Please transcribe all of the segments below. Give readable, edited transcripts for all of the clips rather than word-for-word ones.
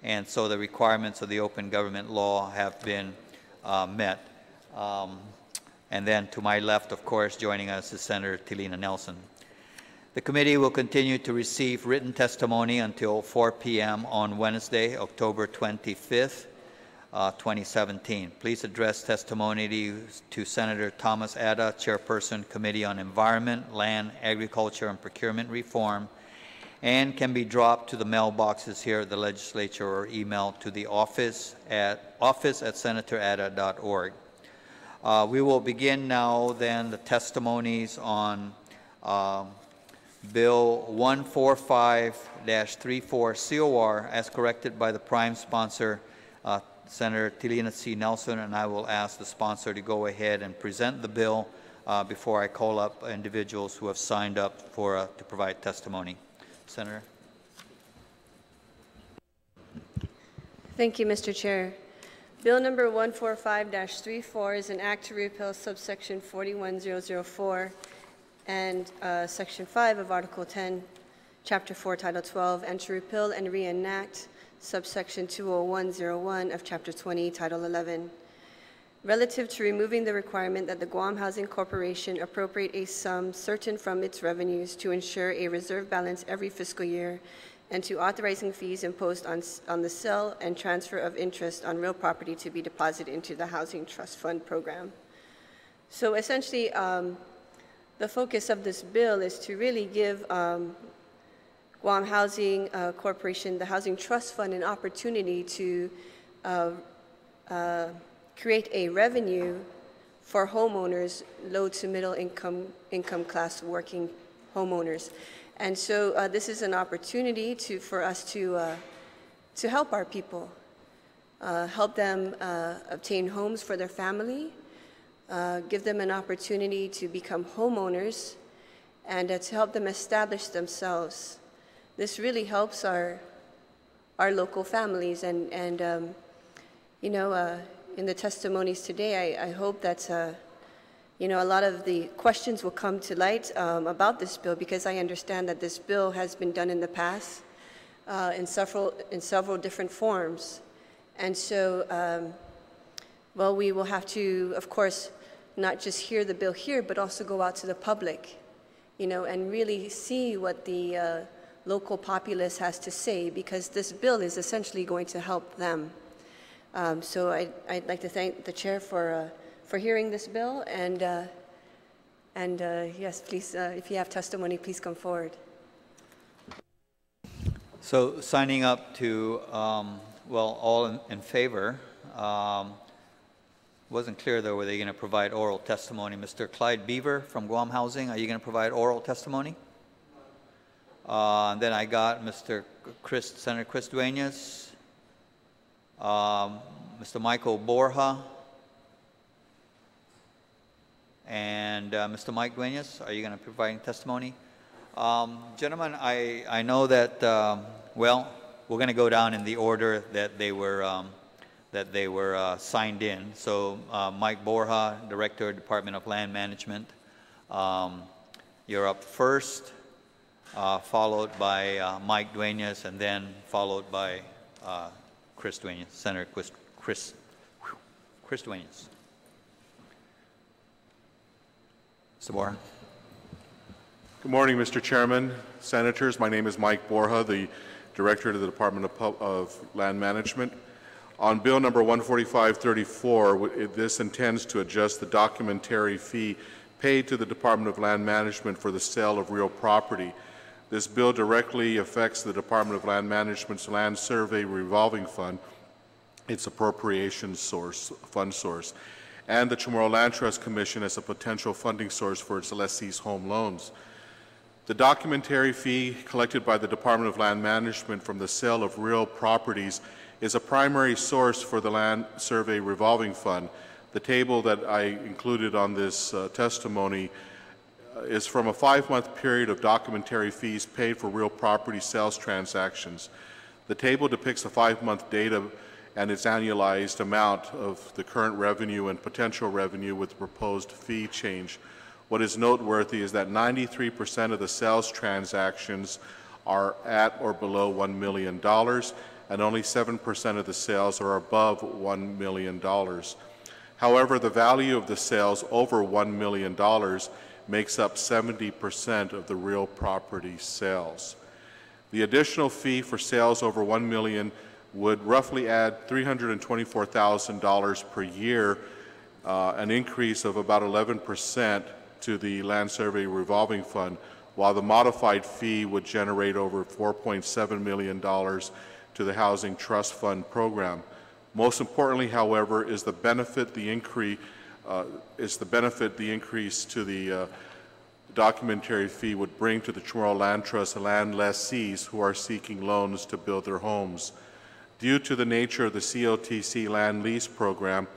and so the requirements of the open government law have been met. And then to my left, of course, joining us is Senator Tilina Nelson. The committee will continue to receive written testimony until 4 p.m. on Wednesday, October 25th, 2017. Please address testimony to Senator Thomas Ada, Chairperson, Committee on Environment, Land, Agriculture, and Procurement Reform, and can be dropped to the mailboxes here at the Legislature or emailed to the office at senatorada.org. We will begin now then the testimonies on Bill 145-34 COR as corrected by the prime sponsor, Senator Tilina C. Nelson, and I will ask the sponsor to go ahead and present the bill before I call up individuals who have signed up to provide testimony. Senator. Thank you, Mr. Chair. Bill number 145-34 is an act to repeal subsection 41004 and Section 5 of Article 10, Chapter 4, Title 12, and to repeal and reenact subsection 20101 of Chapter 20, Title 11, relative to removing the requirement that the Guam Housing Corporation appropriate a sum certain from its revenues to ensure a reserve balance every fiscal year, and to authorizing fees imposed on the sale and transfer of interest on real property to be deposited into the Housing Trust Fund program. So essentially, the focus of this bill is to really give Guam Housing Corporation, the Housing Trust Fund, an opportunity to create a revenue for homeowners, low to middle income class working homeowners. And so this is an opportunity for us to help our people, help them obtain homes for their family, give them an opportunity to become homeowners, and to help them establish themselves. This really helps our local families, and you know, in the testimonies today, I hope that you know, a lot of the questions will come to light about this bill, because I understand that this bill has been done in the past in several different forms. And so, well, we will have to, of course, not just hear the bill here, but also go out to the public, you know, and really see what the local populace has to say, because this bill is essentially going to help them. So I'd like to thank the chair for hearing this bill, and yes, please, if you have testimony, please come forward. So signing up to, well, all in favor. Wasn't clear though, were they going to provide oral testimony? Mr. Clyde Beaver from Guam Housing, are you going to provide oral testimony? And then I got Senator Chris Duenas, Mr. Michael Borja, and Mr. Mike Duenas, are you going to be providing testimony? Gentlemen, I know that, well, we're going to go down in the order that they were signed in. So Mike Borja, Director, Department of Land Management, you're up first, followed by Mike Duenas, and then followed by Chris Duenas, Senator Chris Duenas. Mr. Borja. Good morning, Mr. Chairman, Senators. My name is Mike Borja, the Director of the Department of Land Management. On Bill number 145-34, this intends to adjust the documentary fee paid to the Department of Land Management for the sale of real property. This bill directly affects the Department of Land Management's Land Survey Revolving Fund, its appropriation fund source, and the Chamorro Land Trust Commission as a potential funding source for its lessees' home loans. The documentary fee collected by the Department of Land Management from the sale of real properties is a primary source for the Land Survey Revolving Fund. The table that I included on this testimony is from a 5-month period of documentary fees paid for real property sales transactions. The table depicts the 5-month data and its annualized amount of the current revenue and potential revenue with the proposed fee change. What is noteworthy is that 93% of the sales transactions are at or below $1 million, and only 7% of the sales are above $1 million. However, the value of the sales over $1 million makes up 70% of the real property sales. The additional fee for sales over $1 million would roughly add $324,000 per year, an increase of about 11% to the Land Survey Revolving Fund, while the modified fee would generate over $4.7 million to the Housing Trust Fund program. Most importantly, however, is the benefit the increase to the documentary fee would bring to the Chamorro Land Trust land lessees who are seeking loans to build their homes. Due to the nature of the CLTC land lease program,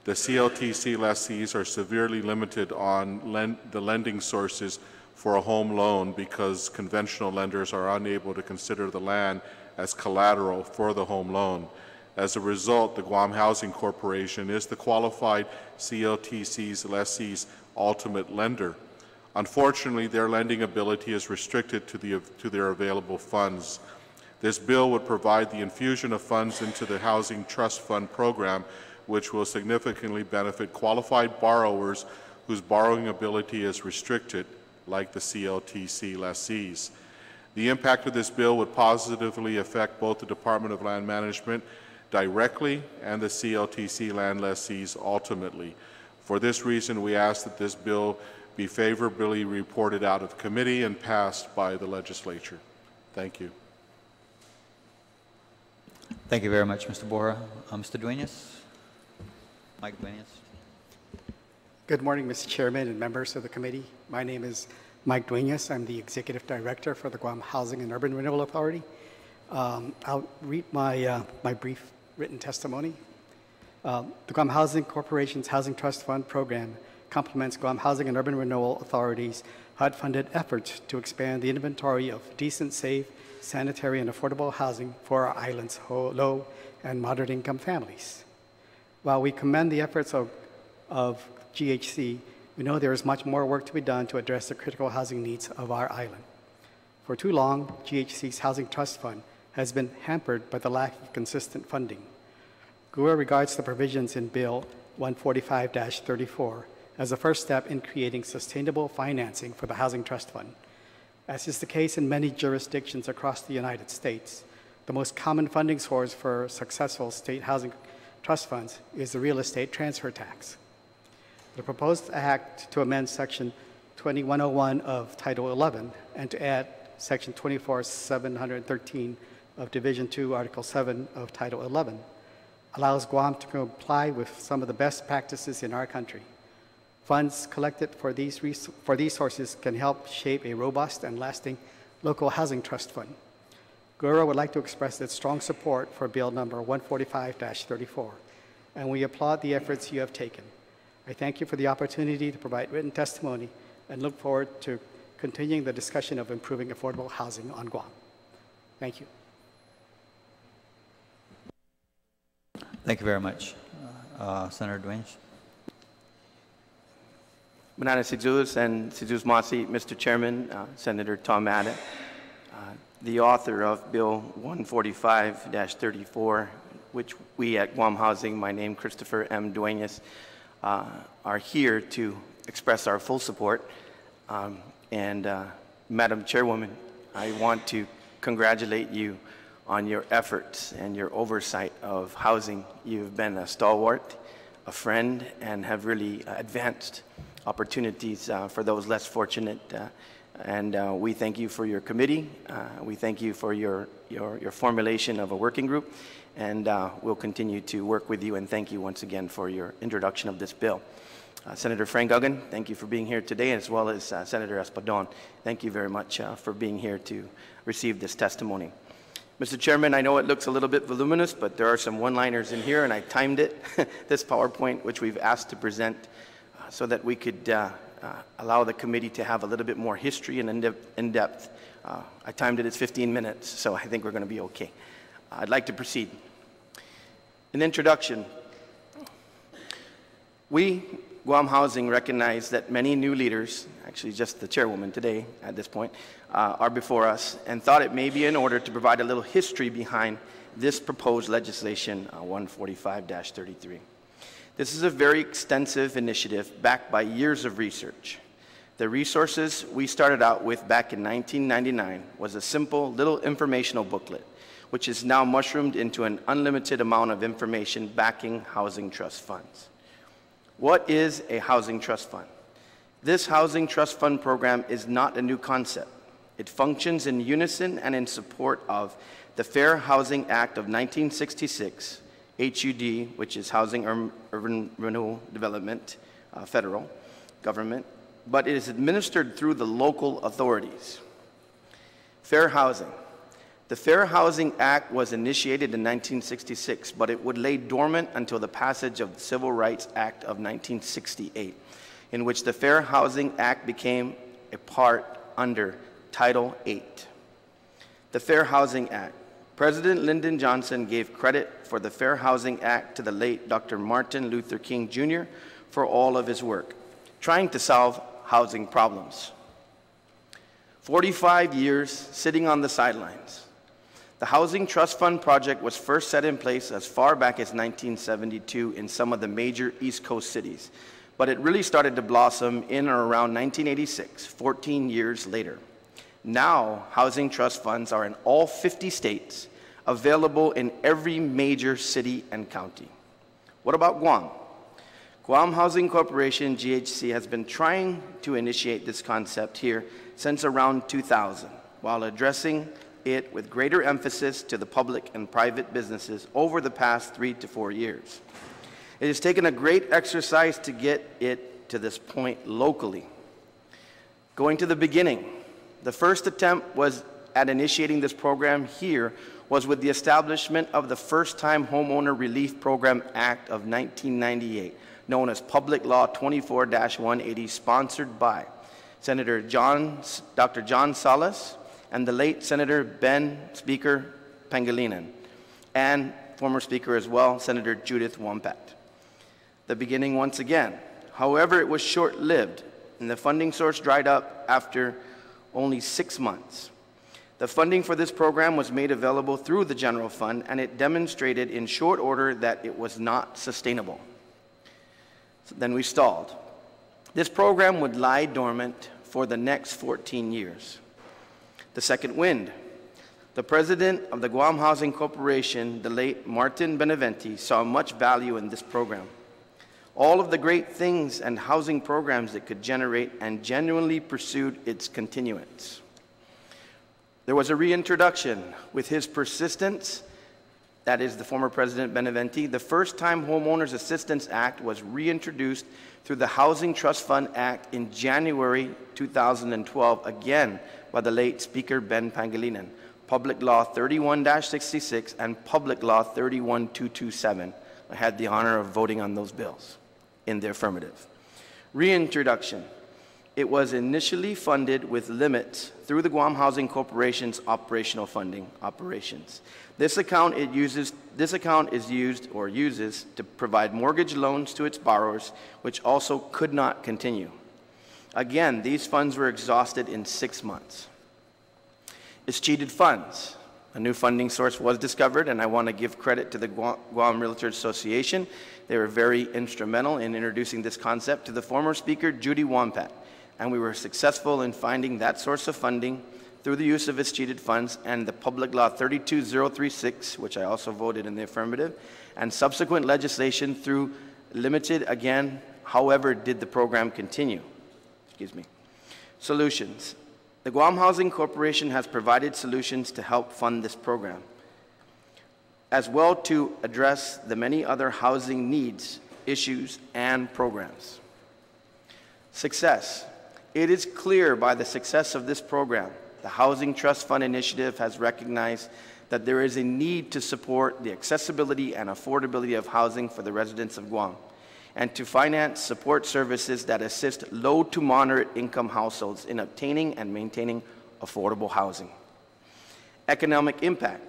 the CLTC lessees are severely limited on the lending sources for a home loan because conventional lenders are unable to consider the land as collateral for the home loan. As a result, the Guam Housing Corporation is the qualified CLTC's lessee's ultimate lender. Unfortunately, their lending ability is restricted to their available funds. This bill would provide the infusion of funds into the Housing Trust Fund program, which will significantly benefit qualified borrowers whose borrowing ability is restricted, like the CLTC lessees. The impact of this bill would positively affect both the Department of Land Management directly and the CLTC land lessees ultimately. For this reason, we ask that this bill be favorably reported out of committee and passed by the legislature. Thank you. Thank you very much, Mr. Borja. Mr. Duenas? Mike Duenas. Good morning, Mr. Chairman and members of the committee. My name is Mike Duenas. I'm the Executive Director for the Guam Housing and Urban Renewal Authority. I'll read my brief written testimony. The Guam Housing Corporation's Housing Trust Fund program complements Guam Housing and Urban Renewal Authority's HUD-funded efforts to expand the inventory of decent, safe, sanitary, and affordable housing for our island's low and moderate income families. While we commend the efforts of GHC, we know there is much more work to be done to address the critical housing needs of our island. For too long, GHC's Housing Trust Fund has been hampered by the lack of consistent funding. GUA regards the provisions in Bill 145-34 as a first step in creating sustainable financing for the Housing Trust Fund. As is the case in many jurisdictions across the United States, the most common funding source for successful state housing trust funds is the real estate transfer tax. The proposed act to amend Section 2101 of Title 11 and to add Section 24713 of Division 2, Article 7 of Title 11 allows Guam to comply with some of the best practices in our country. Funds collected for these sources can help shape a robust and lasting local housing trust fund. GURA would like to express its strong support for Bill number 145-34, and we applaud the efforts you have taken. I thank you for the opportunity to provide written testimony and look forward to continuing the discussion of improving affordable housing on Guam. Thank you. Thank you very much. Senator Duenas. Manana Sidus and Sidus Masi, Mr. Chairman, Senator Tom Madden, the author of Bill 145-34, which we at Guam Housing, my name Christopher M. Duenas, are here to express our full support. Madam Chairwoman, I want to congratulate you on your efforts and your oversight of housing. You've been a stalwart, a friend, and have really advanced opportunities for those less fortunate. We thank you for your committee. We thank you for your formulation of a working group, and we'll continue to work with you, and thank you once again for your introduction of this bill. Senator Frank Guggen, thank you for being here today, as well as Senator Espadon. Thank you very much for being here to receive this testimony. Mr. Chairman, I know it looks a little bit voluminous, but there are some one-liners in here, and I timed it, this PowerPoint, which we've asked to present so that we could allow the committee to have a little bit more history and in-depth. I timed it as 15 minutes, so I think we're going to be okay. I'd like to proceed. An introduction. We Guam Housing recognized that many new leaders, actually just the chairwoman today at this point, are before us, and thought it may be in order to provide a little history behind this proposed legislation 145-33. This is a very extensive initiative backed by years of research. The resources we started out with back in 1999 was a simple little informational booklet, which is now mushroomed into an unlimited amount of information backing housing trust funds. What is a housing trust fund? This housing trust fund program is not a new concept. It functions in unison and in support of the Fair Housing Act of 1966, HUD, which is Housing Urban Renewal Development, federal government, but it is administered through the local authorities. Fair housing. The Fair Housing Act was initiated in 1966, but it would lay dormant until the passage of the Civil Rights Act of 1968, in which the Fair Housing Act became a part under Title VIII. The Fair Housing Act. President Lyndon Johnson gave credit for the Fair Housing Act to the late Dr. Martin Luther King Jr. for all of his work, trying to solve housing problems. 45 years sitting on the sidelines. The Housing Trust Fund project was first set in place as far back as 1972 in some of the major East Coast cities, but it really started to blossom in or around 1986, 14 years later. Now, housing trust funds are in all 50 states, available in every major city and county. What about Guam? Guam Housing Corporation, GHC, has been trying to initiate this concept here since around 2000, while addressing it with greater emphasis to the public and private businesses over the past 3 to 4 years. It has taken a great exercise to get it to this point locally. Going to the beginning, the first attempt was at initiating this program here was with the establishment of the First-Time Homeowner Relief Program Act of 1998, known as Public Law 24-180, sponsored by Dr. John Salas and the late Senator Speaker Pangilinan, and former Speaker as well, Senator Judith Wampat. The beginning once again. However, it was short-lived, and the funding source dried up after only 6 months. The funding for this program was made available through the general fund, and it demonstrated in short order that it was not sustainable. So then we stalled. This program would lie dormant for the next 14 years. The second wind. The president of the Guam Housing Corporation, the late Martin Beneventi, saw much value in this program. All of the great things and housing programs it could generate, and genuinely pursued its continuance. There was a reintroduction with his persistence, that is the former President Beneventi. The First-Time Homeowners Assistance Act was reintroduced through the Housing Trust Fund Act in January 2012, again by the late Speaker Ben Pangilinan, Public Law 31-66 and Public Law 31227. I had the honor of voting on those bills in the affirmative. Reintroduction. It was initially funded with limits through the Guam Housing Corporation's operational funding operations. This account uses to provide mortgage loans to its borrowers, which also could not continue. Again, these funds were exhausted in 6 months. Escheated funds. A new funding source was discovered, and I want to give credit to the Guam Realtors Association. They were very instrumental in introducing this concept to the former Speaker, Judy Wampat, and we were successful in finding that source of funding through the use of escheated funds and the Public Law 32036, which I also voted in the affirmative, and subsequent legislation through limited again. However, did the program continue? Solutions. The Guam Housing Corporation has provided solutions to help fund this program, as well to address the many other housing needs, issues, and programs. Success. It is clear by the success of this program, the Housing Trust Fund Initiative has recognized that there is a need to support the accessibility and affordability of housing for the residents of Guam, and to finance support services that assist low to moderate income households in obtaining and maintaining affordable housing. Economic impact.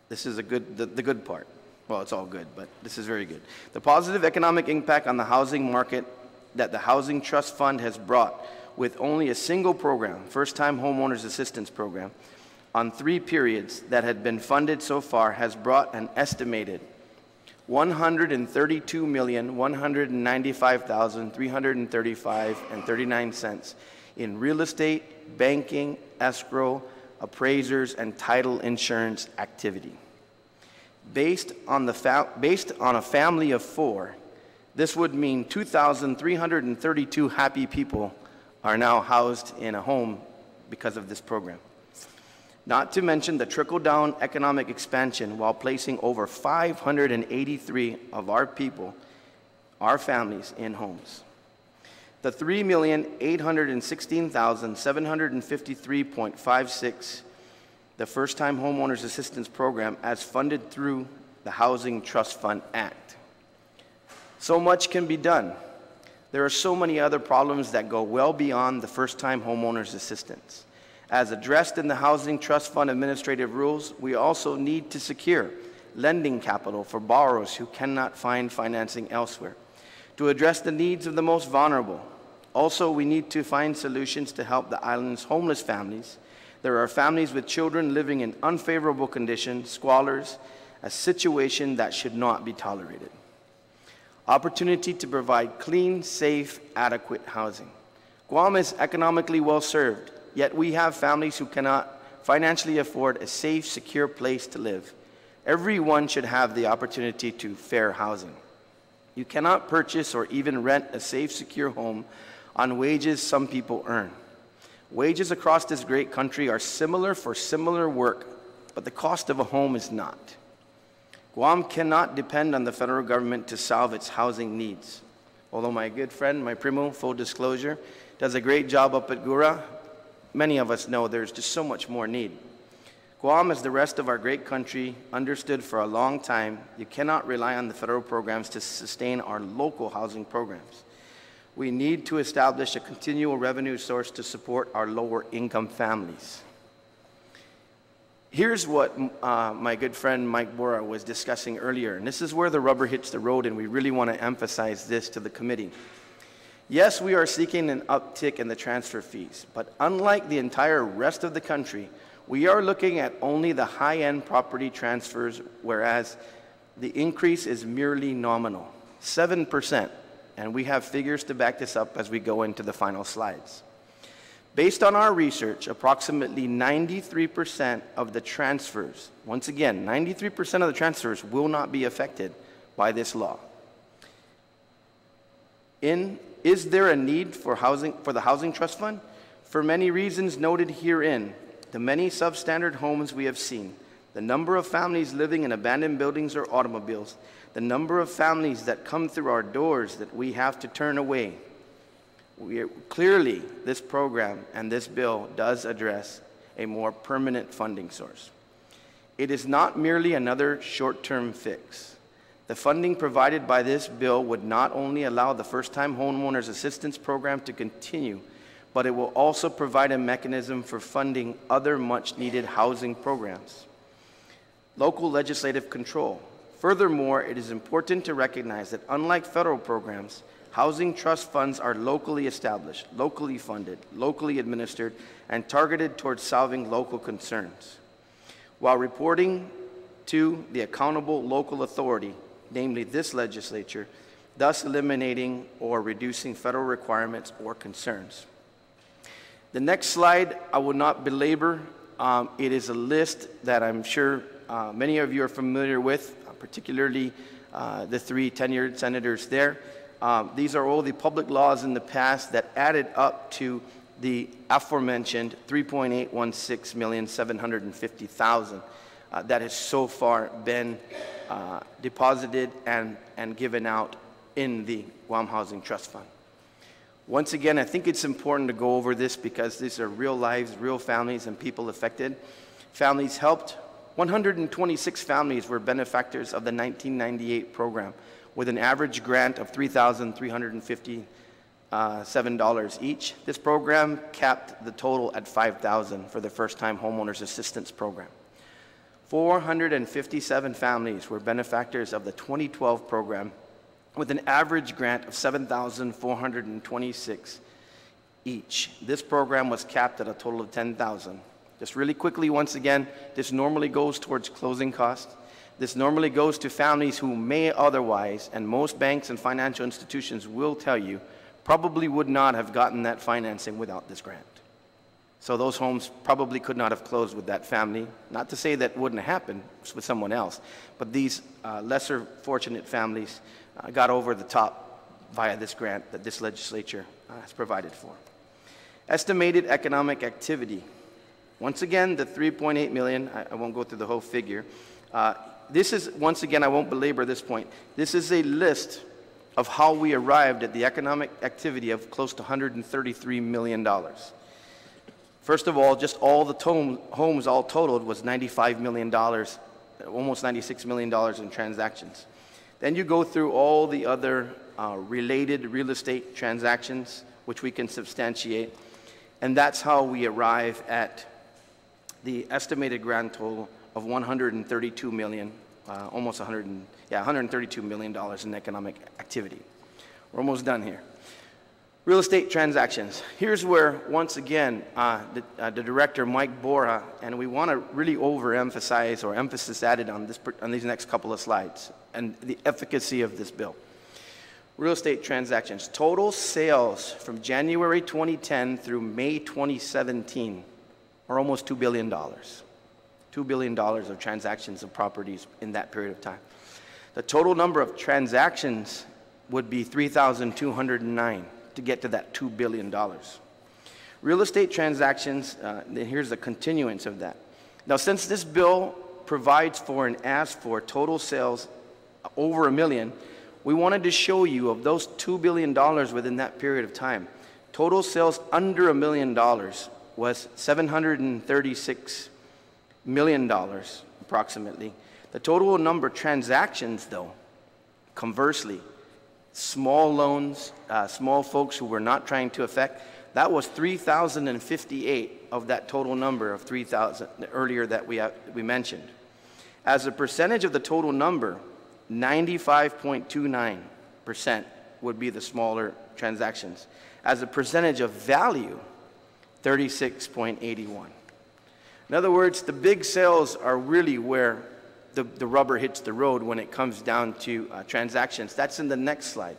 This is the good part. Well, it's all good, but this is very good. The positive economic impact on the housing market that the Housing Trust Fund has brought with only a single program, First-Time Homeowners Assistance Program, on 3 periods that had been funded so far has brought an estimated $132,195,335.39 in real estate, banking, escrow, appraisers, and title insurance activity. Based on a family of 4, this would mean 2,332 happy people are now housed in a home because of this program. Not to mention the trickle-down economic expansion while placing over 583 of our people, our families, in homes. The $3,816,753.56, the First-Time Homeowners Assistance Program, as funded through the Housing Trust Fund Act. So much can be done. There are so many other problems that go well beyond the First-Time Homeowners Assistance. As addressed in the Housing Trust Fund administrative rules, we also need to secure lending capital for borrowers who cannot find financing elsewhere, to address the needs of the most vulnerable. Also, we need to find solutions to help the island's homeless families. There are families with children living in unfavorable conditions, squalors, a situation that should not be tolerated. Opportunity to provide clean, safe, adequate housing. Guam is economically well served, yet we have families who cannot financially afford a safe, secure place to live. Everyone should have the opportunity to fair housing. You cannot purchase or even rent a safe, secure home on wages some people earn. Wages across this great country are similar for similar work, but the cost of a home is not. Guam cannot depend on the federal government to solve its housing needs. Although my good friend, my primo, full disclosure, does a great job up at Gura, many of us know there's just so much more need. Guam, as the rest of our great country, understood for a long time, you cannot rely on the federal programs to sustain our local housing programs. We need to establish a continual revenue source to support our lower income families. Here's what my good friend Mike Bora was discussing earlier, and this is where the rubber hits the road, and we really want to emphasize this to the committee. Yes, we are seeking an uptick in the transfer fees, but unlike the entire rest of the country, we are looking at only the high-end property transfers, whereas the increase is merely nominal, 7%, and we have figures to back this up as we go into the final slides. Based on our research, approximately 93% of the transfers, once again, 93% of the transfers will not be affected by this law. Is there a need for the Housing Trust Fund? For many reasons noted herein, the many substandard homes we have seen, the number of families living in abandoned buildings or automobiles, the number of families that come through our doors that we have to turn away. Clearly, this program and this bill does address a more permanent funding source. It is not merely another short-term fix. The funding provided by this bill would not only allow the First-Time Homeowners Assistance Program to continue, but it will also provide a mechanism for funding other much-needed housing programs. Local legislative control. Furthermore, it is important to recognize that unlike federal programs, housing trust funds are locally established, locally funded, locally administered, and targeted towards solving local concerns, while reporting to the accountable local authority, namely this legislature, thus eliminating or reducing federal requirements or concerns. The next slide, I will not belabor. It is a list that I'm sure many of you are familiar with, particularly the 3 tenured senators there. These are all the public laws in the past that added up to the aforementioned $3.816,750,000 that has so far been deposited and given out in the Guam Housing Trust Fund. Once again, I think it's important to go over this because these are real lives, real families, and people affected. Families helped. 126 families were benefactors of the 1998 program, with an average grant of $3,357 each. This program capped the total at $5,000 for the First-Time Homeowners Assistance Program. 457 families were benefactors of the 2012 program, with an average grant of $7,426 each. This program was capped at a total of $10,000. Just really quickly, once again, this normally goes towards closing costs. This normally goes to families who may otherwise, and most banks and financial institutions will tell you, probably would not have gotten that financing without this grant. So those homes probably could not have closed with that family. Not to say that wouldn't happen with someone else, but these lesser fortunate families got over the top via this grant that this legislature has provided for. Estimated economic activity. Once again, the 3.8 million, I won't go through the whole figure. This is, once again, I won't belabor this point. This is a list of how we arrived at the economic activity of close to $133 million. First of all, just all the homes all totaled was $95 million, almost $96 million in transactions. Then you go through all the other related real estate transactions, which we can substantiate, and that's how we arrive at the estimated grand total of $132 million, $132 million in economic activity. We're almost done here. Real estate transactions. Here's where, once again, the director, Mike Borja, and we want to really overemphasize or emphasis added on these next couple of slides and the efficacy of this bill. Real estate transactions. Total sales from January 2010 through May 2017 are almost $2 billion. $2 billion of transactions of properties in that period of time. The total number of transactions would be 3,209 to get to that $2 billion. Real estate transactions, here's the continuance of that. Now, since this bill provides for and asks for total sales over $1 million, we wanted to show you of those $2 billion within that period of time, total sales under $1 million was $736 million approximately. The total number of transactions, though, conversely, small loans, small folks who were not trying to affect, that was 3,058 of that total number of 3,000 earlier that we mentioned. As a percentage of the total number, 95.29% would be the smaller transactions. As a percentage of value, 36.81. In other words, the big sales are really where the rubber hits the road when it comes down to transactions. That's in the next slide.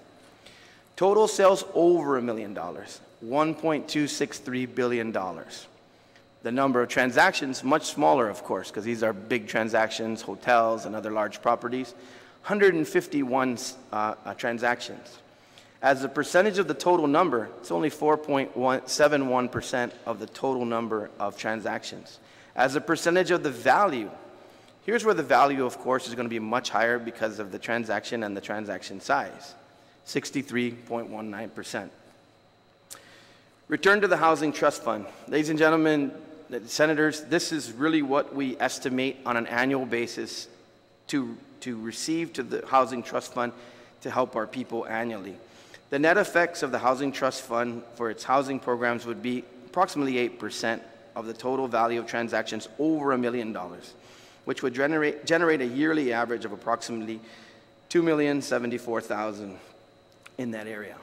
Total sales over $1 million, $1.263 billion. The number of transactions, much smaller, of course, because these are big transactions, hotels and other large properties, 151 transactions. As a percentage of the total number, it's only 4.71% of the total number of transactions. As a percentage of the value, here's where the value, of course, is going to be much higher because of the transaction and the transaction size, 63.19%. Return to the Housing Trust Fund. Ladies and gentlemen, senators, this is really what we estimate on an annual basis to receive to the Housing Trust Fund to help our people annually. The net effects of the Housing Trust Fund for its housing programs would be approximately 8% of the total value of transactions over $1 million, which would generate a yearly average of approximately $2,074,000 in that area.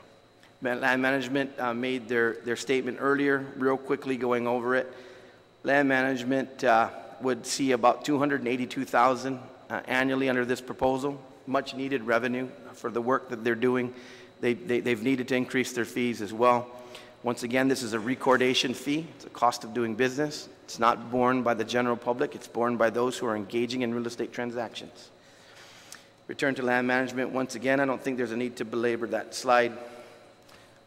Land Management made their statement earlier, real quickly going over it. Land Management would see about $282,000 annually under this proposal, much needed revenue for the work that they're doing. They've needed to increase their fees as well. Once again, this is a recordation fee. It's a cost of doing business. It's not borne by the general public. It's borne by those who are engaging in real estate transactions. Return to Land Management. Once again, I don't think there's a need to belabor that slide. I'd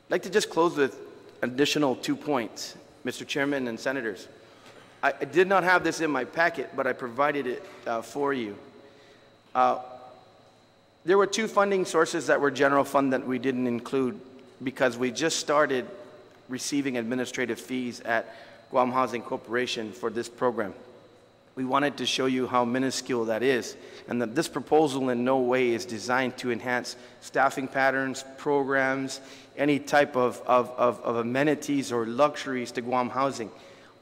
like to just close with additional 2 points, Mr. Chairman and Senators. I did not have this in my packet, but I provided it for you. There were 2 funding sources that were general fund that we didn't include because we just started receiving administrative fees at Guam Housing Corporation for this program. We wanted to show you how minuscule that is, and that this proposal in no way is designed to enhance staffing patterns, programs, any type of amenities or luxuries to Guam Housing.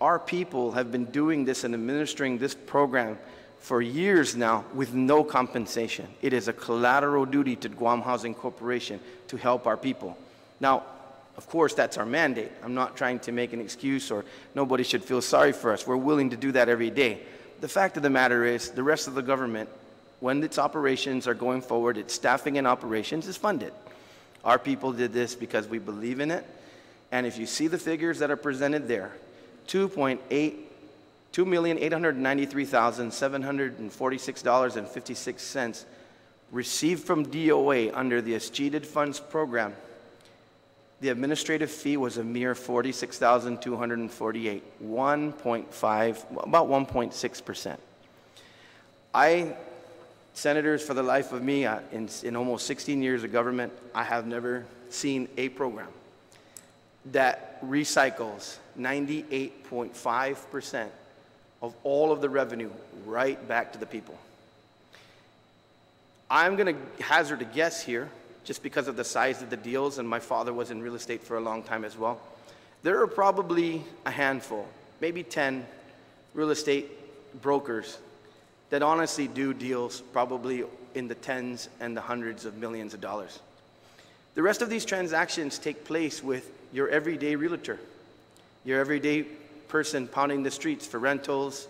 Our people have been doing this and administering this program for years now with no compensation. It is a collateral duty to Guam Housing Corporation to help our people. Now, of course, that's our mandate. I'm not trying to make an excuse or nobody should feel sorry for us. We're willing to do that every day. The fact of the matter is the rest of the government, when its operations are going forward, its staffing and operations is funded. Our people did this because we believe in it. And if you see the figures that are presented there, $2,893,746.56 received from DOA under the Escheated Funds Program. The administrative fee was a mere $46,248, about 1.6%. Senators, for the life of me, in almost 16 years of government, I have never seen a program that recycles 98.5% of all of the revenue right back to the people. I'm going to hazard a guess here, just because of the size of the deals, and my father was in real estate for a long time as well. There are probably a handful, maybe 10 real estate brokers that honestly do deals probably in the tens and the hundreds of millions of dollars. The rest of these transactions take place with your everyday realtor, your everyday person pounding the streets for rentals,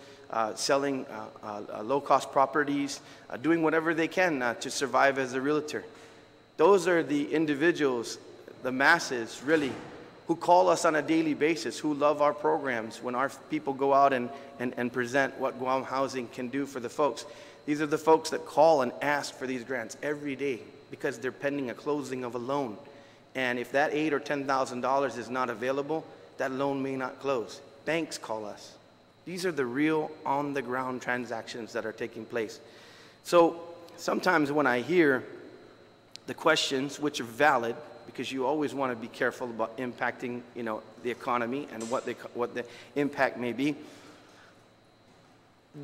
selling low-cost properties, doing whatever they can to survive as a realtor. Those are the individuals, the masses really, who call us on a daily basis, who love our programs when our people go out and present what Guam Housing can do for the folks. These are the folks that call and ask for these grants every day because they're pending a closing of a loan. And if that $8,000 or $10,000 is not available, that loan may not close. Banks call us. These are the real on-the-ground transactions that are taking place. So sometimes when I hear the questions, which are valid, because you always want to be careful about impacting, the economy and what the impact may be.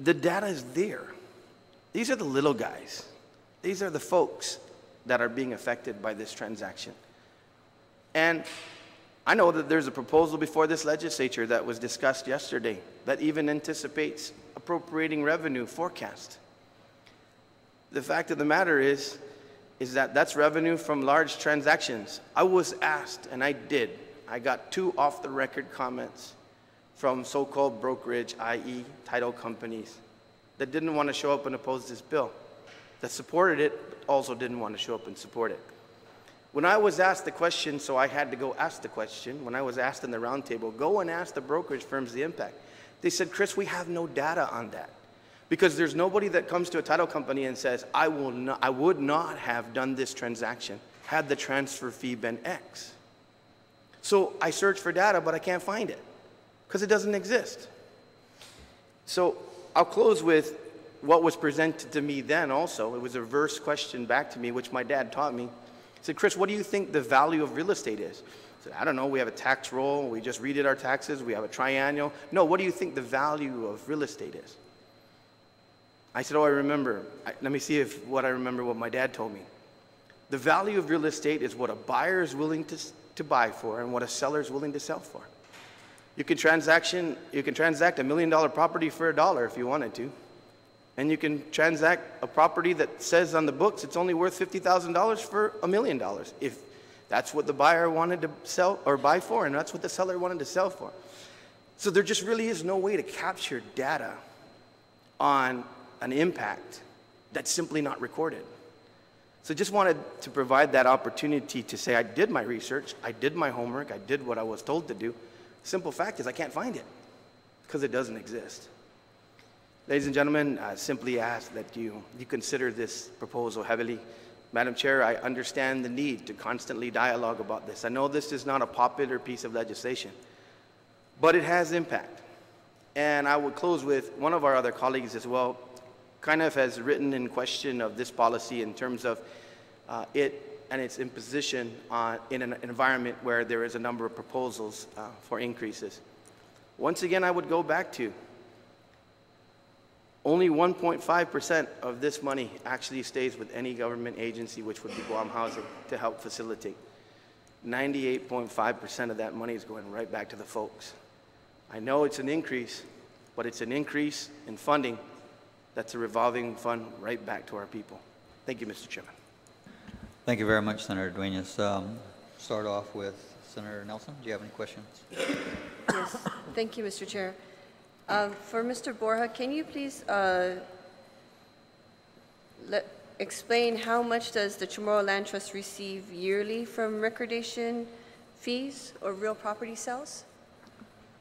The data is there. These are the little guys. These are the folks that are being affected by this transaction. And I know that there's a proposal before this legislature that was discussed yesterday that even anticipates appropriating revenue forecast. The fact of the matter is that that's revenue from large transactions. I was asked, and I did. I got 2 off-the-record comments from so-called brokerage, i.e. title companies, that didn't want to show up and oppose this bill, that supported it, but also didn't want to show up and support it. When I was asked the question, so I had to go ask the question, when I was asked in the roundtable, go and ask the brokerage firms the impact. They said, Chris, we have no data on that. Because there's nobody that comes to a title company and says, I would not have done this transaction had the transfer fee been X. So I searched for data, but I can't find it because it doesn't exist. So I'll close with what was presented to me then also. It was a reverse question back to me, which my dad taught me. He said, Chris, what do you think the value of real estate is? I said, I don't know. We have a tax roll. We just redid our taxes. We have a triennial. No, what do you think the value of real estate is? I said, I remember. Let me see what I remember what my dad told me. The value of real estate is what a buyer is willing to buy for and what a seller is willing to sell for. You can transact $1 million property for $1 if you wanted to. And you can transact a property that says on the books it's only worth $50,000 for $1 million. If that's what the buyer wanted to sell or buy for, and that's what the seller wanted to sell for. So there just really is no way to capture data on an impact that's simply not recorded. So just wanted to provide that opportunity to say I did my research, I did my homework, I did what I was told to do. Simple fact is I can't find it because it doesn't exist. Ladies and gentlemen, I simply ask that you consider this proposal heavily. Madam Chair, I understand the need to constantly dialogue about this. I know this is not a popular piece of legislation, but it has impact. And I would close with one of our other colleagues as well, kind of has written in question of this policy in terms of it and its imposition in an environment where there is a number of proposals for increases. Once again, I would go back to only 1.5% of this money actually stays with any government agency, which would be Guam Housing, to help facilitate. 98.5% of that money is going right back to the folks. I know it's an increase, but it's an increase in funding that's a revolving fund right back to our people. Thank you, Mr. Chairman. Thank you very much, Senator Duenas. Start off with Senator Nelson. Do you have any questions? Yes, thank you, Mr. Chair. For Mr. Borja, can you please explain how much does the Chamorro Land Trust receive yearly from recordation fees or real property sales?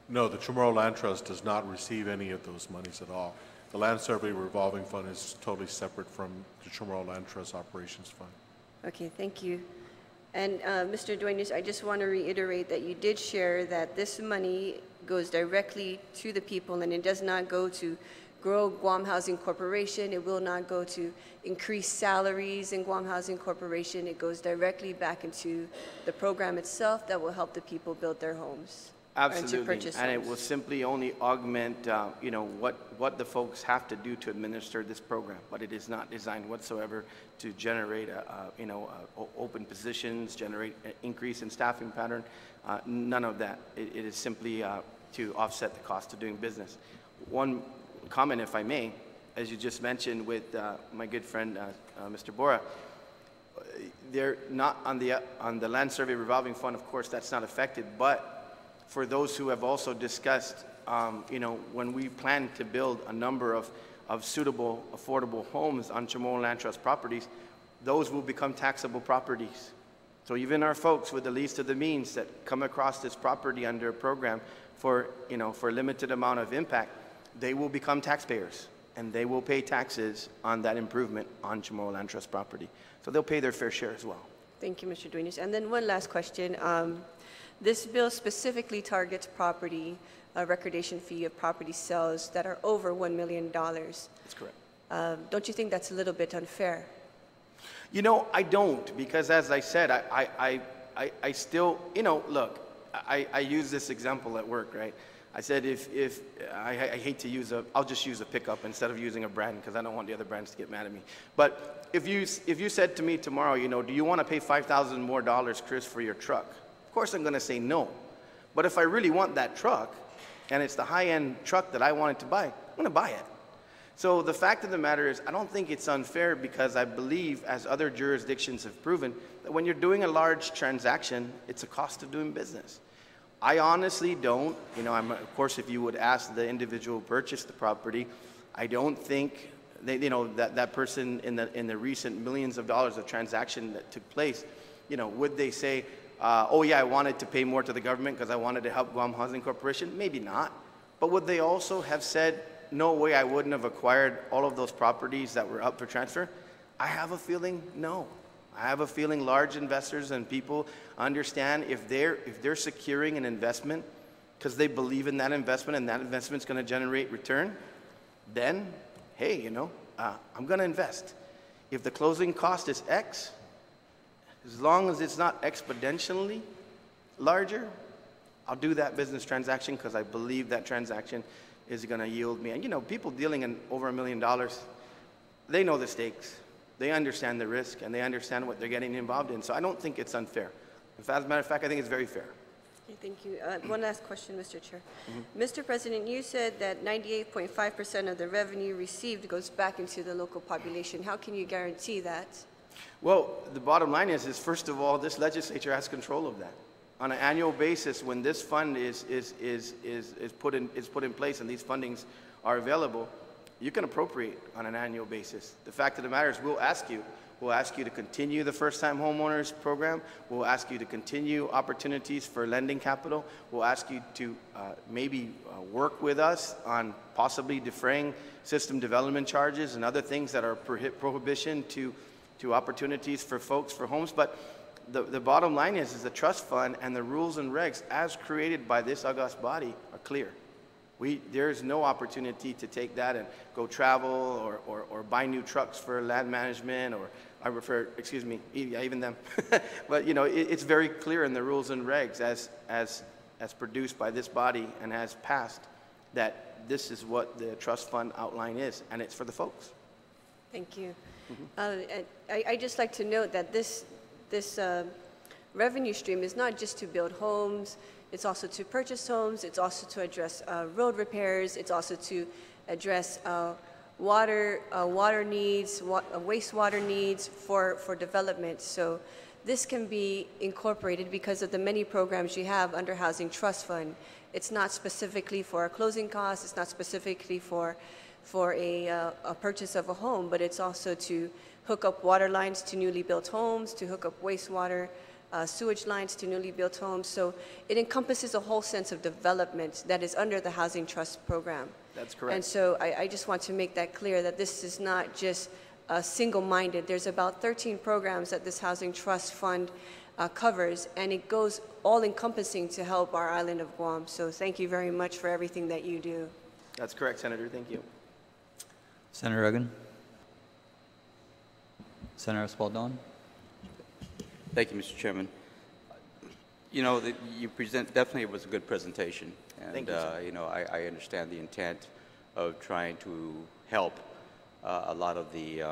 No, the Chamorro Land Trust does not receive any of those monies at all. The Land Survey Revolving Fund is totally separate from the Chamorro Land Trust Operations Fund. Okay, thank you. And Mr. Duenas, I just want to reiterate that you did share that this money goes directly to the people and it does not go to grow Guam Housing Corporation. It will not go to increase salaries in Guam Housing Corporation. It goes directly back into the program itself that will help the people build their homes. Absolutely, and it will simply only augment, you know, what the folks have to do to administer this program. But it is not designed whatsoever to generate, you know, open positions, generate an increase in staffing pattern. None of that. It is simply to offset the cost of doing business. One comment, if I may, as you just mentioned with my good friend Mr. Borja, they're not on the Land Survey Revolving Fund. Of course, that's not affected, but for those who have also discussed, you know, when we plan to build a number of suitable, affordable homes on Chamorro Land Trust properties, those will become taxable properties. So even our folks with the least of the means that come across this property under a program for, you know, for a limited amount of impact, they will become taxpayers and they will pay taxes on that improvement on Chamorro Land Trust property. So they'll pay their fair share as well. Thank you, Mr. Duenas. And then one last question. This bill specifically targets property, recordation fee of property sales that are over $1 million. That's correct. Don't you think that's a little bit unfair? You know, I don't, because as I said, I still, you know, look, I use this example at work, right? I said if I hate to use I'll just use a pickup instead of using a brand because I don't want the other brands to get mad at me. But if you said to me tomorrow, you know, do you want to pay $5,000 more, Chris, for your truck? Of course I'm going to say no. But if I really want that truck, and it's the high-end truck that I wanted to buy, I'm going to buy it. So the fact of the matter is, I don't think it's unfair because I believe, as other jurisdictions have proven, that when you're doing a large transaction, it's a cost of doing business. I honestly don't, you know, of course, if you would ask the individual who purchased the property, I don't think they, you know, that person in the recent millions of dollars of transaction that took place, you know, would they say, oh yeah, I wanted to pay more to the government because I wanted to help Guam Housing Corporation? Maybe not. But would they also have said, no way, I wouldn't have acquired all of those properties that were up for transfer? I have a feeling no. I have a feeling large investors and people understand if they're securing an investment because they believe in that investment and that investment's going to generate return, then, hey, you know, I'm going to invest. If the closing cost is X, as long as it's not exponentially larger, I'll do that business transaction because I believe that transaction is going to yield me. And you know, people dealing in over $1 million, they know the stakes, they understand the risk, and they understand what they're getting involved in. So I don't think it's unfair. As a matter of fact, I think it's very fair. Okay, thank you. One last question, Mr. Chair. Mr. President, you said that 98.5% of the revenue received goes back into the local population. How can you guarantee that? Well, the bottom line is first of all, this legislature has control of that. On an annual basis, when this fund is put in place and these fundings are available, you can appropriate on an annual basis. The fact of the matter is we'll ask you to continue the first-time homeowners program. We'll ask you to continue opportunities for lending capital. We'll ask you to maybe work with us on possibly defraying system development charges and other things that are prohibition to opportunities for folks for homes. But the bottom line is the trust fund and the rules and regs as created by this august body are clear. There's no opportunity to take that and go travel or buy new trucks for land management or even them. But you know, it's very clear in the rules and regs as produced by this body and has passed that this is what the trust fund outline is, and it's for the folks. Thank you. I'd just like to note that this revenue stream is not just to build homes, it's also to purchase homes, it's also to address road repairs, it's also to address water needs, wastewater needs for development. So this can be incorporated because of the many programs you have under Housing Trust Fund. It's not specifically for a closing cost, it's not specifically for a purchase of a home, but it's also to hook up water lines to newly built homes, to hook up wastewater, sewage lines to newly built homes. So it encompasses a whole sense of development that is under the Housing Trust Program. That's correct. And so I just want to make that clear, that this is not just single-minded. There's about 13 programs that this Housing Trust Fund covers, and it goes all-encompassing to help our island of Guam. So thank you very much for everything that you do. That's correct, Senator. Thank you. Senator Ruggan. Senator Espaldon. Thank you, Mr. Chairman. You know, definitely it was a good presentation. And, Thank you, sir. you know, I understand the intent of trying to help a lot of the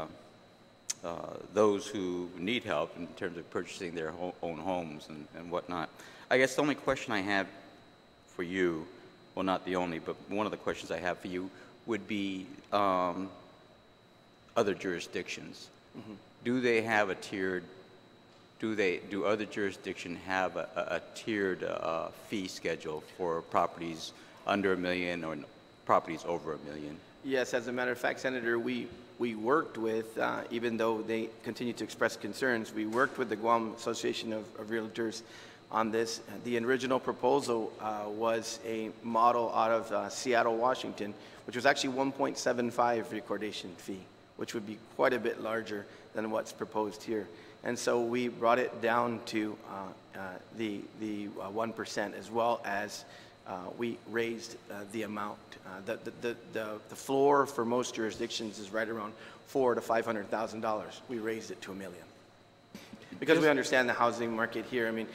those who need help in terms of purchasing their own homes and whatnot. I guess the only question I have for you, well, not the only, but one of the questions I have for you would be other jurisdictions. Mm-hmm. Do they have a tiered? Do other jurisdictions have a tiered fee schedule for properties under $1 million or properties over $1 million? Yes, as a matter of fact, Senator, we worked with, even though they continue to express concerns, we worked with the Guam Association of Realtors on this. The original proposal was a model out of Seattle, Washington, which was actually 1.75 recordation fee, which would be quite a bit larger than what's proposed here. And so we brought it down to the 1%, as well as we raised the amount. The floor for most jurisdictions is right around $400,000 to $500,000. We raised it to $1 million. Because we understand the housing market here. I mean,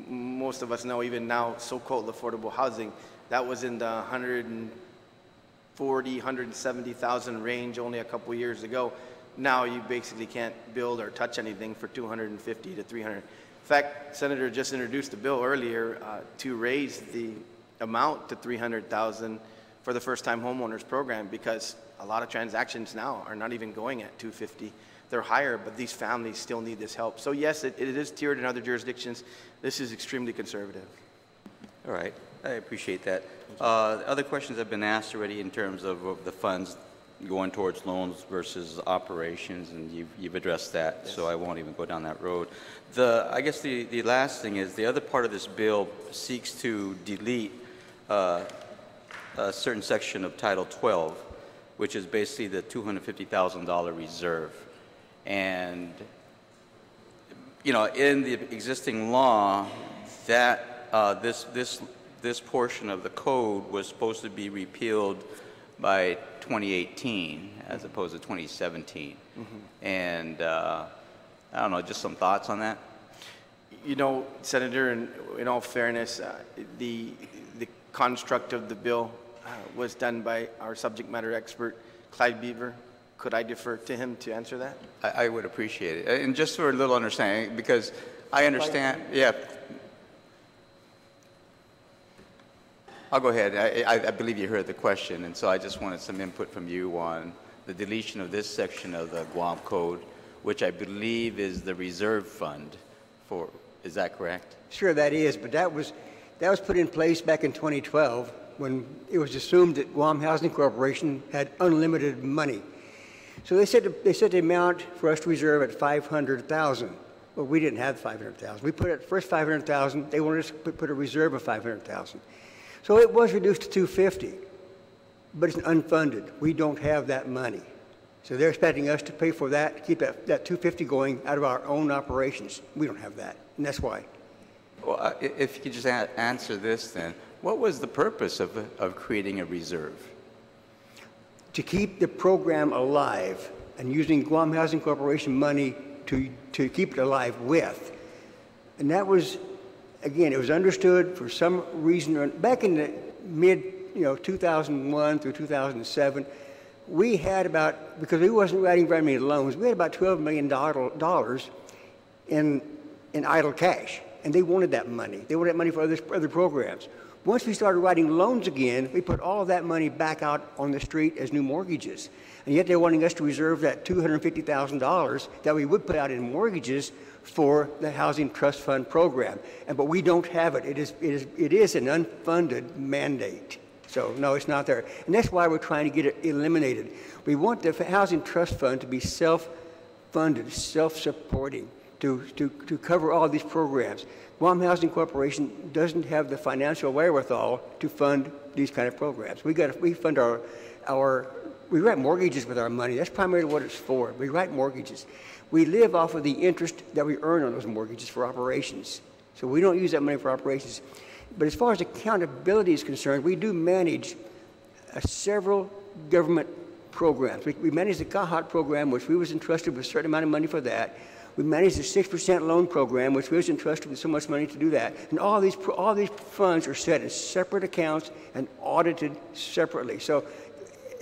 most of us know, even now, so-called affordable housing, that was in the 140,000, 170,000 range only a couple years ago. Now you basically can't build or touch anything for 250 to 300. In fact, Senator just introduced a bill earlier to raise the amount to 300,000 for the first-time homeowners program, because a lot of transactions now are not even going at 250. They're higher, but these families still need this help. So yes, it is tiered in other jurisdictions. This is extremely conservative. All right, I appreciate that. Other questions have been asked already in terms of the funds going towards loans versus operations, and you've addressed that, yes. So I won't even go down that road. I guess the last thing is the other part of this bill seeks to delete a certain section of Title 12, which is basically the $250,000 reserve. And, you know, in the existing law, that this portion of the code was supposed to be repealed by 2018 as opposed to 2017. Mm-hmm. And I don't know, just some thoughts on that? You know, Senator, in all fairness, the construct of the bill was done by our subject matter expert, Clyde Beaver. Could I defer to him to answer that? I would appreciate it. And just for a little understanding, because I understand, yeah. I'll go ahead. I believe you heard the question, and so I just wanted some input from you on the deletion of this section of the Guam Code, which I believe is the reserve fund for, is that correct? Sure, that is, but that was put in place back in 2012 when it was assumed that Guam Housing Corporation had unlimited money. So they said the amount for us to reserve at $500,000. Well, we didn't have $500,000. We put it first $500,000. They wanted us to put a reserve of $500,000. So it was reduced to $250,000, but it's unfunded. We don't have that money. So they're expecting us to pay for that, to keep that $250,000 going out of our own operations. We don't have that, and that's why. Well, if you could just answer this then, what was the purpose of creating a reserve? To keep the program alive and using Guam Housing Corporation money to keep it alive with. And that was, again, it was understood for some reason, back in the mid 2001 through 2007, we had about, because we wasn't writing very many loans, we had about $12 million in idle cash. and they wanted that money. They wanted that money for other programs. Once we started writing loans again, we put all of that money back out on the street as new mortgages. And yet they're wanting us to reserve that $250,000 that we would put out in mortgages for the Housing Trust Fund program. But we don't have it. It is an unfunded mandate. So no, it's not there. And that's why we're trying to get it eliminated. We want the Housing Trust Fund to be self-funded, self-supporting, to cover all these programs. Guam Housing Corporation doesn't have the financial wherewithal to fund these kind of programs. We fund we write mortgages with our money. That's primarily what it's for. We write mortgages. We live off of the interest that we earn on those mortgages for operations. So we don't use that money for operations. But as far as accountability is concerned, we do manage several government programs. We manage the CAHOT program, which we was entrusted with a certain amount of money for that. We manage the 6% loan program, which we was entrusted with so much money to do that. And all these funds are set in separate accounts and audited separately. So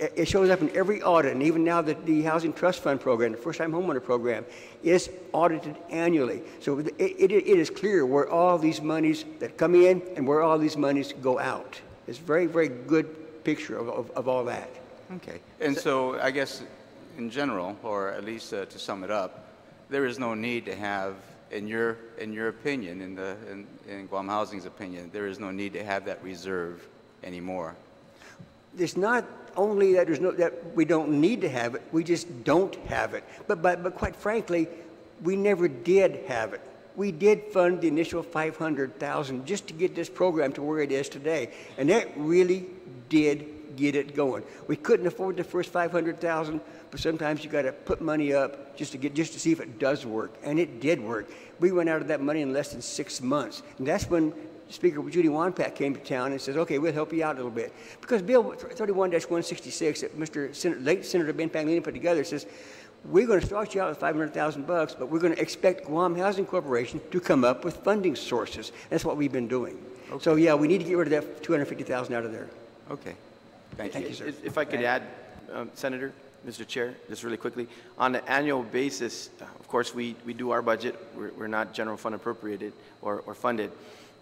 it shows up in every audit, and even now the Housing Trust Fund program, the first-time homeowner program, is audited annually. So it is clear where all these monies that come in and where all these monies go out. It's a very, very good picture of all that. Okay. And so I guess in general, or at least to sum it up, there is no need to have, in your opinion, in Guam Housing's opinion, there is no need to have that reserve anymore. It's not only that that we don't need to have it, we just don't have it. But quite frankly, we never did have it. We did fund the initial $500,000 just to get this program to where it is today, and that really did get it going. We couldn't afford the first $500,000, but sometimes you got to put money up just to see if it does work, and it did work. We ran out of that money in less than 6 months, and that's when Speaker Judy Wonpak came to town and says, "Okay, we'll help you out a little bit," because Bill 31-166 that late Senator Ben Panglina put together says, "We're going to start you out with $500,000, but we're going to expect Guam Housing Corporation to come up with funding sources." That's what we've been doing. Okay. So yeah, we need to get rid of that $250,000 out of there. Okay. Thank you, sir. If I could add, Senator, Mr. Chair, just really quickly, on an annual basis, of course, we do our budget. We're not general fund appropriated or funded.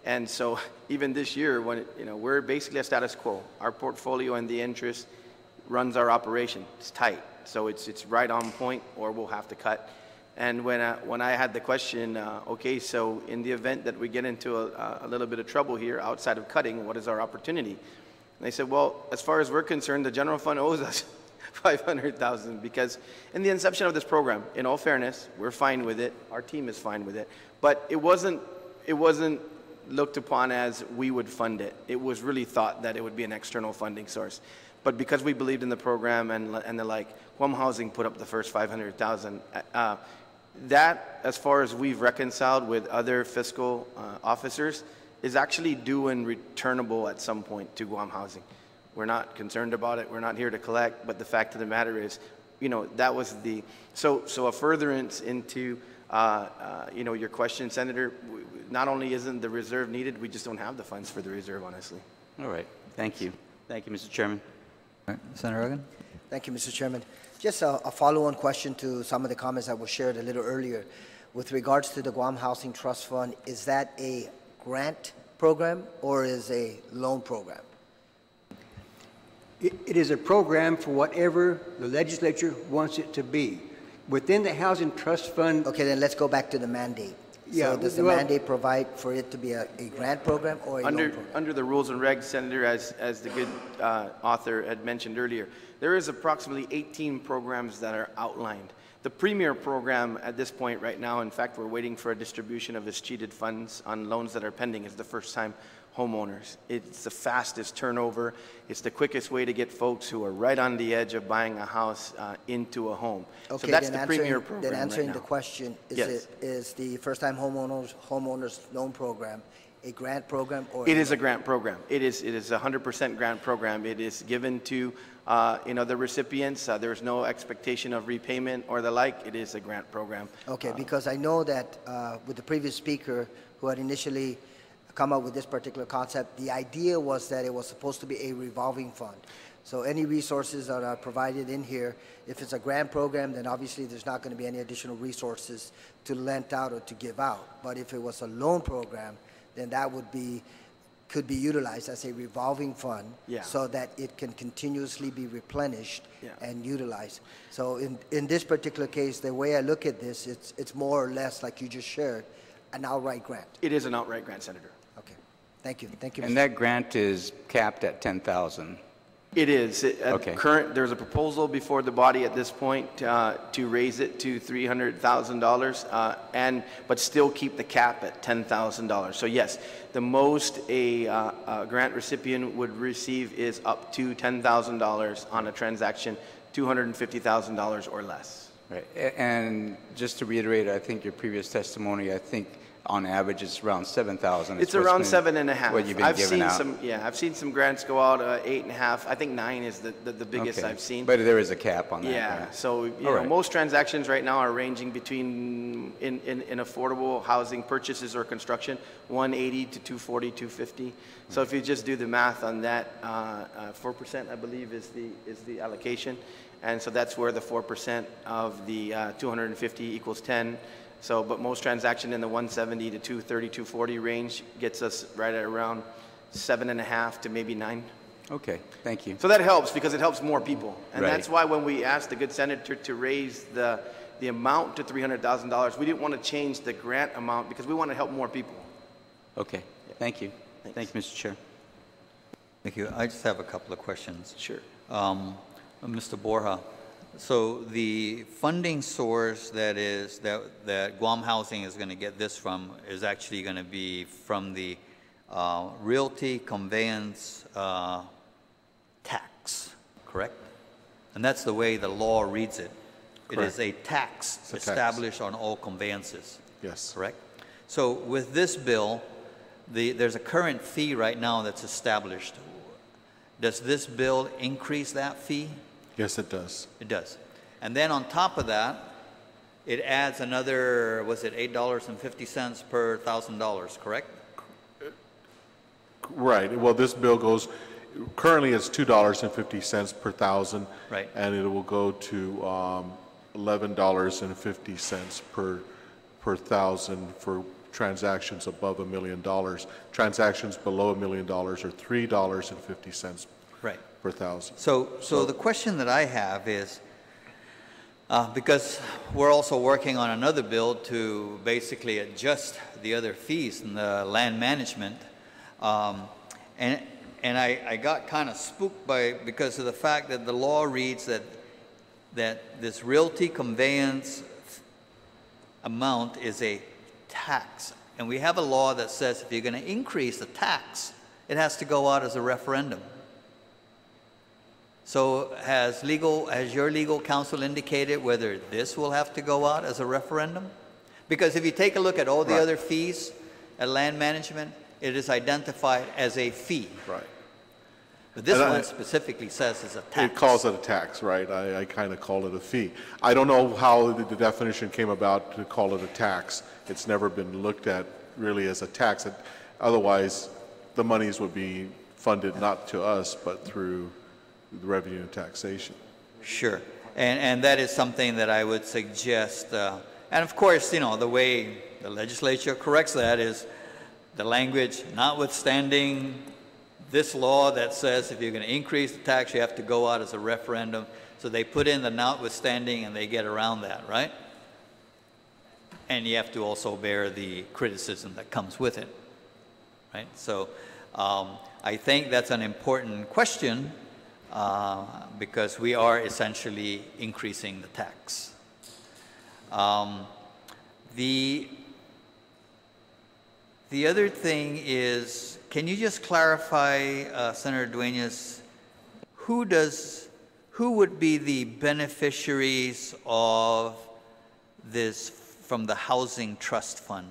And so even this year, when we're basically a status quo. Our portfolio and the interest runs our operation. It's tight, so it's right on point, or we'll have to cut. And when I had the question, okay, so in the event that we get into a little bit of trouble here outside of cutting, what is our opportunity? And they said, well, as far as we're concerned, the general fund owes us $500,000, because in the inception of this program, in all fairness, we're fine with it. Our team is fine with it, but it wasn't looked upon as we would fund it. It was really thought that it would be an external funding source. But because we believed in the program and the like, Guam Housing put up the first $500,000. That, as far as we've reconciled with other fiscal officers, is actually due and returnable at some point to Guam Housing. We're not concerned about it. We're not here to collect. But the fact of the matter is, that was the so a furtherance into your question, Senator. Not only isn't the reserve needed, we just don't have the funds for the reserve, honestly. All right. Thank you. Thank you, Mr. Chairman. All right. Senator Rogan? Thank you, Mr. Chairman. Just a follow-on question to some of the comments that were shared a little earlier. With regards to the Guam Housing Trust Fund, is that a grant program or is a loan program? It is a program for whatever the legislature wants it to be. Within the Housing Trust Fund... Okay, then let's go back to the mandate. Yeah, so does the mandate provide for it to be a grant program or a loan program? Under the rules and regs, Senator, as the good author had mentioned earlier, there is approximately 18 programs that are outlined. The premier program at this point right now, in fact, we're waiting for a distribution of escheated funds on loans that are pending, is the first-time homeowners. It's the fastest turnover. It's the quickest way to get folks who are right on the edge of buying a house into a home. Okay, so that's the premier program. Then answering right the question, is the first-time homeowners loan program a grant program or? It is a grant program. It is 100% grant program. It is given to the recipients. There's no expectation of repayment or the like. It is a grant program. Okay, because I know that with the previous speaker who had initially come up with this particular concept, the idea was that it was supposed to be a revolving fund. So any resources that are provided in here, if it's a grant program, then obviously there's not going to be any additional resources to lend out or to give out. But if it was a loan program, then that could be utilized as a revolving fund, so that it can continuously be replenished and utilized. So in this particular case, the way I look at this, it's more or less like you just shared, an outright grant. It is an outright grant, Senator. Okay. Thank you. Thank you. And that grant is capped at 10,000. It is. Okay. There's a proposal before the body at this point to raise it to $300,000, but still keep the cap at $10,000. So yes, the most a grant recipient would receive is up to $10,000 on a transaction, $250,000 or less. Right. And just to reiterate, I think your previous testimony, I think on average it's around 7,000. It's around 7.5. What you've been giving out. I've seen some grants go out 8.5. I think 9 is the biggest Okay. I've seen. But there is a cap on that. Yeah, grant. so right. most transactions right now are ranging between in affordable housing purchases or construction, 180 to 240, 250. So if you just do the math on that, 4% I believe is the allocation, and so that's where the 4% of the 250 equals 10. So, but most transaction in the 170 to 230, 240 range gets us right at around 7.5 to maybe 9. Okay, thank you. So that helps because it helps more people. And Right. that's why when we asked the good senator to raise the amount to $300,000, we didn't want to change the grant amount because we want to help more people. Okay, thank you. Thanks. Thank you, Mr. Chair. Thank you. I just have a couple of questions. Sure. Mr. Borja, so the funding source that Guam Housing is going to get this from is actually going to be from the realty conveyance tax, correct? And that's the way the law reads it. It Correct. is a tax It's a tax. established on all conveyances, Yes. correct? So with this bill, there's a current fee right now that's established. Does this bill increase that fee? Yes, it does. It does. And then on top of that, it adds another, was it $8.50 per $1,000, correct? Right. Well, this bill goes, currently it's $2.50 per thousand. Right. And it will go to $11.50 per thousand for transactions above $1 million. Transactions below $1 million are $3.50 Right. per thousand. So the question that I have is, because we're also working on another bill to basically adjust the other fees in the land management, and I got kind of spooked because of the fact that the law reads that this realty conveyance amount is a tax, and we have a law that says if you're going to increase the tax, it has to go out as a referendum. So has your legal counsel indicated whether this will have to go out as a referendum? Because if you take a look at all the Right. other fees at land management, it is identified as a fee. Right. But this And one specifically says it's a tax. It calls it a tax, right? I kind of call it a fee. I don't know how the definition came about to call it a tax. It's never been looked at really as a tax. Otherwise, the monies would be funded not to us, but through the revenue and taxation. Sure. And that is something that I would suggest. And of course, the way the legislature corrects that is the language, notwithstanding this law that says if you're going to increase the tax, you have to go out as a referendum. So they put in the notwithstanding and they get around that, right? And you have to also bear the criticism that comes with it, right? So I think that's an important question because we are essentially increasing the tax. The other thing is, can you just clarify, Senator Duenas, who would be the beneficiaries of this from the Housing Trust Fund?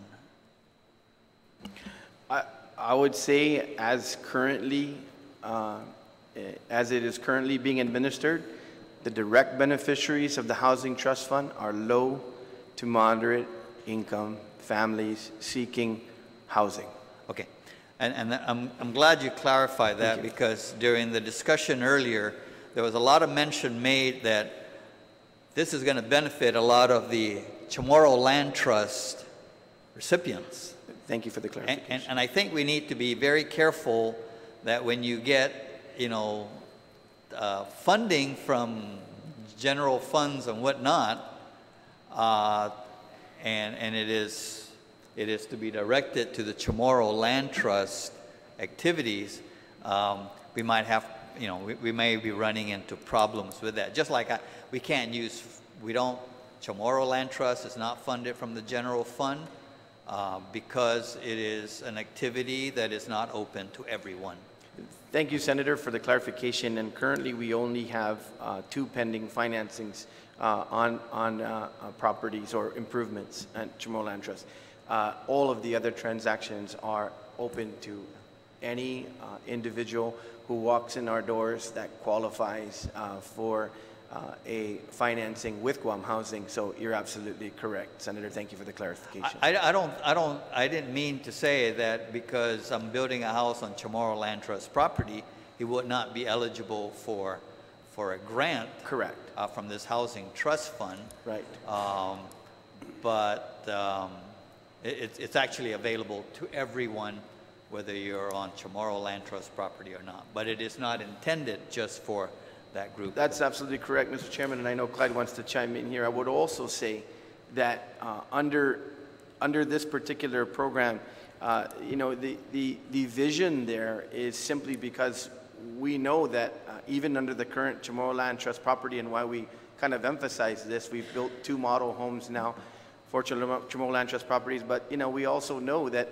I would say as it is currently being administered, the direct beneficiaries of the Housing Trust Fund are low to moderate income families seeking housing. Okay. And I'm glad you clarified that, because during the discussion earlier, there was a lot of mention made that this is going to benefit a lot of the Chamorro Land Trust recipients. Thank you for the clarification. And I think we need to be very careful that when you get, funding from general funds and whatnot, and it is to be directed to the Chamorro Land Trust activities, we might have, we may be running into problems with that. Just like Chamorro Land Trust is not funded from the general fund because it is an activity that is not open to everyone. Thank you, Senator, for the clarification. And currently, we only have 2 pending financings on properties or improvements at Chamorro Land Trust. All of the other transactions are open to any individual who walks in our doors that qualifies for a financing with Guam Housing. So you're absolutely correct, Senator. Thank you for the clarification. I didn't mean to say that because I'm building a house on Chamorro Land Trust property, he would not be eligible for a grant. Correct. From this housing trust fund. Right. It's actually available to everyone, whether you're on Chamorro Land Trust property or not. But it is not intended just for that group. That's absolutely correct, Mr. Chairman, and I know Clyde wants to chime in here. I would also say that under this particular program, the vision there is simply because we know that even under the current Chamorro Land Trust property, and why we kind of emphasize this, we've built 2 model homes now for Chamorro Land Trust properties, but we also know that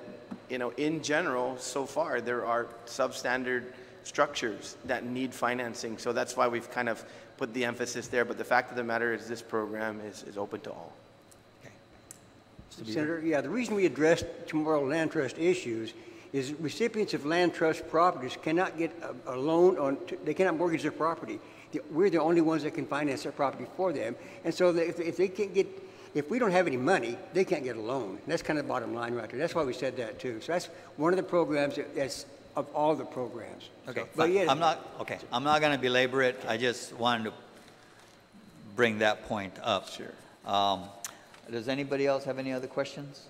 in general, so far, there are substandard structures that need financing. So that's why we've kind of put the emphasis there. But the fact of the matter is this program is open to all. Okay. Senator, the reason we addressed Chamorro Land Trust issues is recipients of land trust properties cannot get a loan they cannot mortgage their property. We're the only ones that can finance their property for them. And so if we don't have any money, they can't get a loan. And that's kind of the bottom line right there. That's why we said that too. So that's one of the programs that's of all the programs. Okay, so, but I'm not going to belabor it. I just wanted to bring that point up. Sure. Does anybody else have any other questions?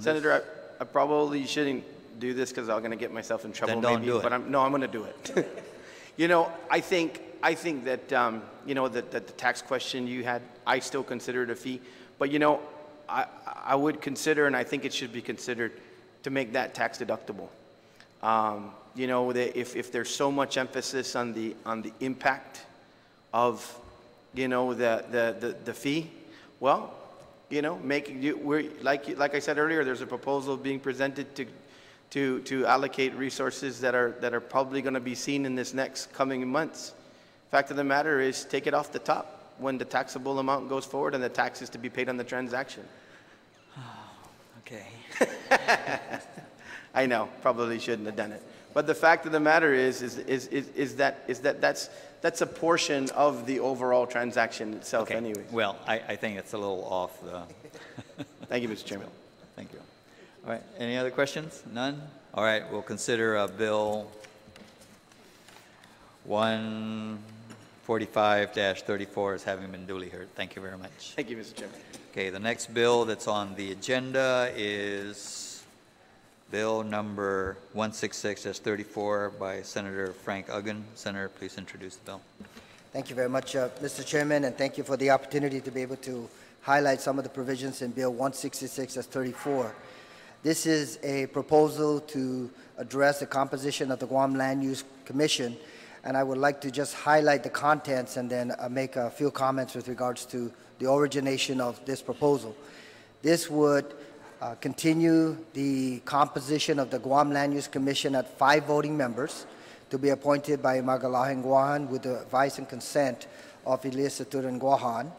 Senator, I probably shouldn't do this because I'm going to get myself in trouble. Then don't maybe, do it. But I'm going to do it. I think that that the tax question you had, I still consider it a fee. But I would consider, and I think it should be considered, to make that tax deductible. If there's so much emphasis on the impact of the fee, well, like I said earlier, there's a proposal being presented to allocate resources that are probably going to be seen in this next coming months. Fact of the matter is, take it off the top when the taxable amount goes forward and the tax is to be paid on the transaction. Okay. I know, probably shouldn't have done it. But the fact of the matter is that that's a portion of the overall transaction itself, Okay. anyway. Well, I think it's a little off the. Thank you, Mr. Chairman. Thank you. All right. Any other questions? None? All right. We'll consider Bill 145-34 as having been duly heard. Thank you very much. Thank you, Mr. Chairman. Okay. The next bill that's on the agenda is Bill number 166-34 by Senator Frank Uggan. Senator, please introduce the bill. Thank you very much, Mr. Chairman, and thank you for the opportunity to be able to highlight some of the provisions in Bill 166-34. This is a proposal to address the composition of the Guam Land Use Commission, and I would like to just highlight the contents and then make a few comments with regards to the origination of this proposal. This would continue the composition of the Guam Land Use Commission at 5 voting members to be appointed by Magalahan Guahan with the advice and consent of Legislature and Guahan.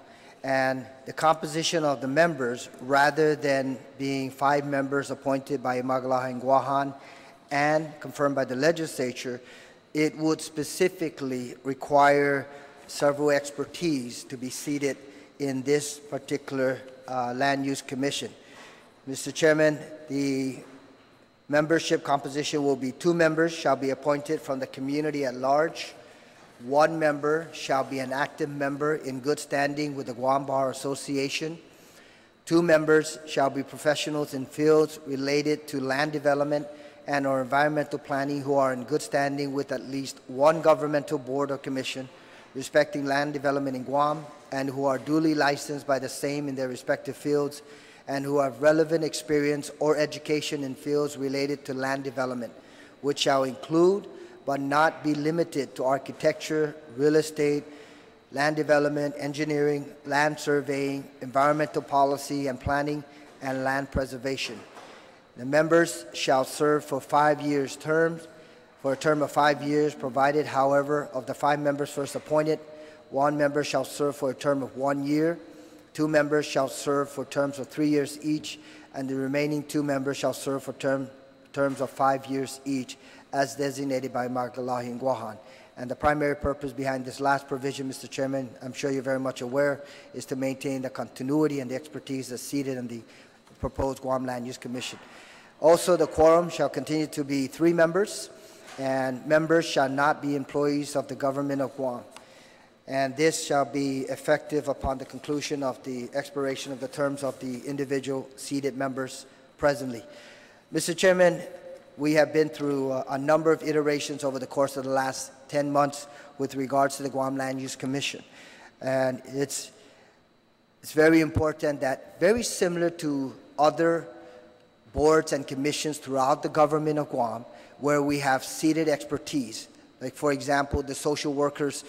And the composition of the members, rather than being 5 members appointed by Magalahan Guahan and confirmed by the legislature, it would specifically require several expertise to be seated in this particular land use commission. Mr. Chairman, the Membership composition will be 2 members shall be appointed from the community at large. 1 member shall be an active member in good standing with the Guam Bar Association. 2 members shall be professionals in fields related to land development and or environmental planning who are in good standing with at least 1 governmental board or commission respecting land development in Guam and who are duly licensed by the same in their respective fields and who have relevant experience or education in fields related to land development, which shall include but not be limited to architecture, real estate, land development, engineering, land surveying, environmental policy and planning, and land preservation. The members shall serve for 5 years terms, for a term of 5 years, provided, however, of the 5 members first appointed, 1 member shall serve for a term of 1 year, 2 members shall serve for terms of 3 years each, and the remaining 2 members shall serve for terms of 5 years each, as designated by Magdalahi and Guahan. And the primary purpose behind this last provision, Mr. Chairman, I'm sure you're very much aware, is to maintain the continuity and the expertise that's seated in the proposed Guam Land Use Commission. Also, the quorum shall continue to be 3 members, and members shall not be employees of the government of Guam. And this shall be effective upon the conclusion of the expiration of the terms of the individual seated members presently. Mr. Chairman, we have been through a number of iterations over the course of the last 10 months with regards to the Guam Land Use Commission. And it's very important that, very similar to other boards and commissions throughout the government of Guam, where we have seated expertise, like, for example, the Social Workers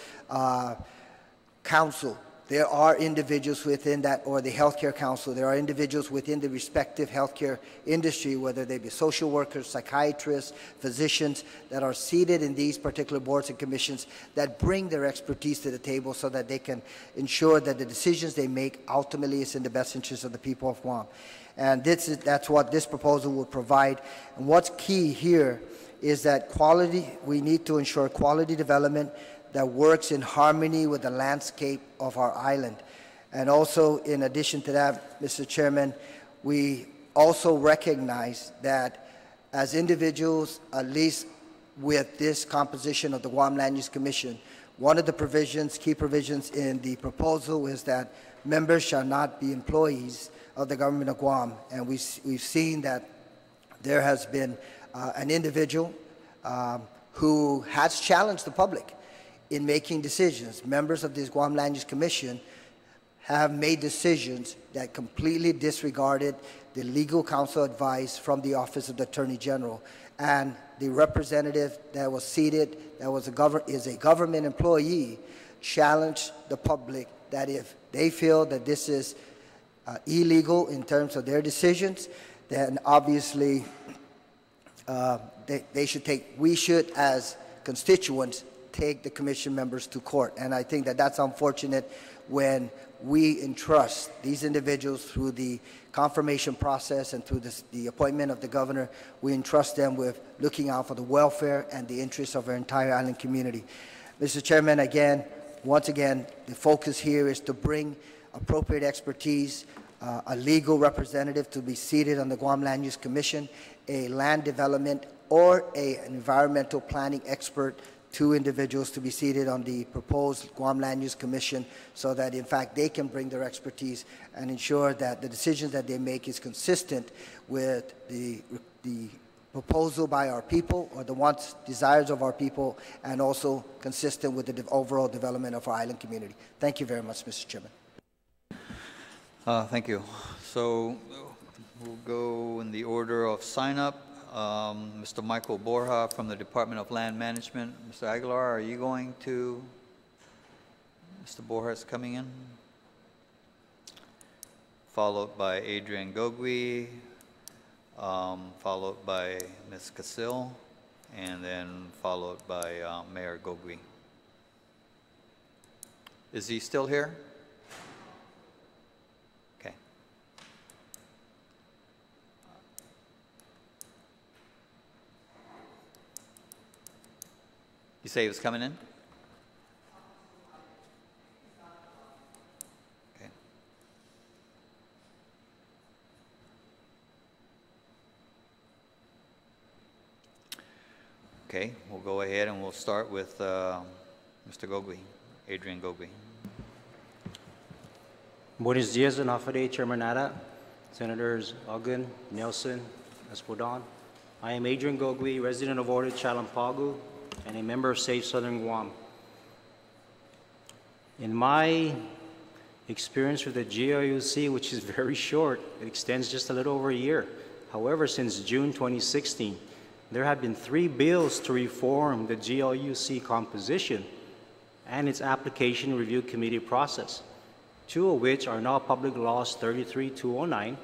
Council. There are individuals within that, or the Healthcare Council, there are individuals within the respective healthcare industry, whether they be social workers, psychiatrists, physicians, that are seated in these particular boards and commissions that bring their expertise to the table so that they can ensure that the decisions they make ultimately is in the best interest of the people of Guam. And that's what this proposal will provide. And what's key here is that we need to ensure quality development that works in harmony with the landscape of our island. And also, in addition to that, Mr. Chairman, we also recognize that as individuals, at least with this composition of the Guam Land Use Commission, one of the provisions, key provisions in the proposal is that members shall not be employees of the government of Guam. And we've seen that there has been an individual who has challenged the public in making decisions. Members of this Guam Land Use Commission have made decisions that completely disregarded the legal counsel advice from the Office of the Attorney General. And the representative that was seated, that was is a government employee, challenged the public that if they feel that this is illegal in terms of their decisions, then obviously we should, as constituents, take the commission members to court. And I think that that's unfortunate when we entrust these individuals through the confirmation process and through the appointment of the governor. We entrust them with looking out for the welfare and the interests of our entire island community. Mr. Chairman, once again, the focus here is to bring appropriate expertise, a legal representative to be seated on the Guam Land Use Commission, a land development or an environmental planning expert, 2 individuals to be seated on the proposed Guam Land Use Commission so that, in fact, they can bring their expertise and ensure that the decisions that they make is consistent with the proposal by our people or the wants, desires of our people, and also consistent with the overall development of our island community. Thank you very much, Mr. Chairman. Thank you. So we'll go in the order of sign-up. Mr. Michael Borja from the Department of Land Management. Mr. Aguilar, are you going to? Mr. Borja is coming in. Followed by Adrian Gogui, followed by Ms. Casil, and then followed by Mayor Gogui. Is he still here? Okay. You say he was coming in? Okay. Okay, we'll go ahead and we'll start with Mr. Gogui, Adrian Gogui. Buenos dias, Anafade, Chairman Nada, Senators Ogun, Nelson, Espodan. I am Adrian Gogui, resident of Ordo Chalampagu, and a member of Safe Southern Guam. In my experience with the GLUC, which is very short, it extends just a little over a year. However, since June 2016, there have been 3 bills to reform the GLUC composition and its application review committee process, 2 of which are now Public Laws 33-209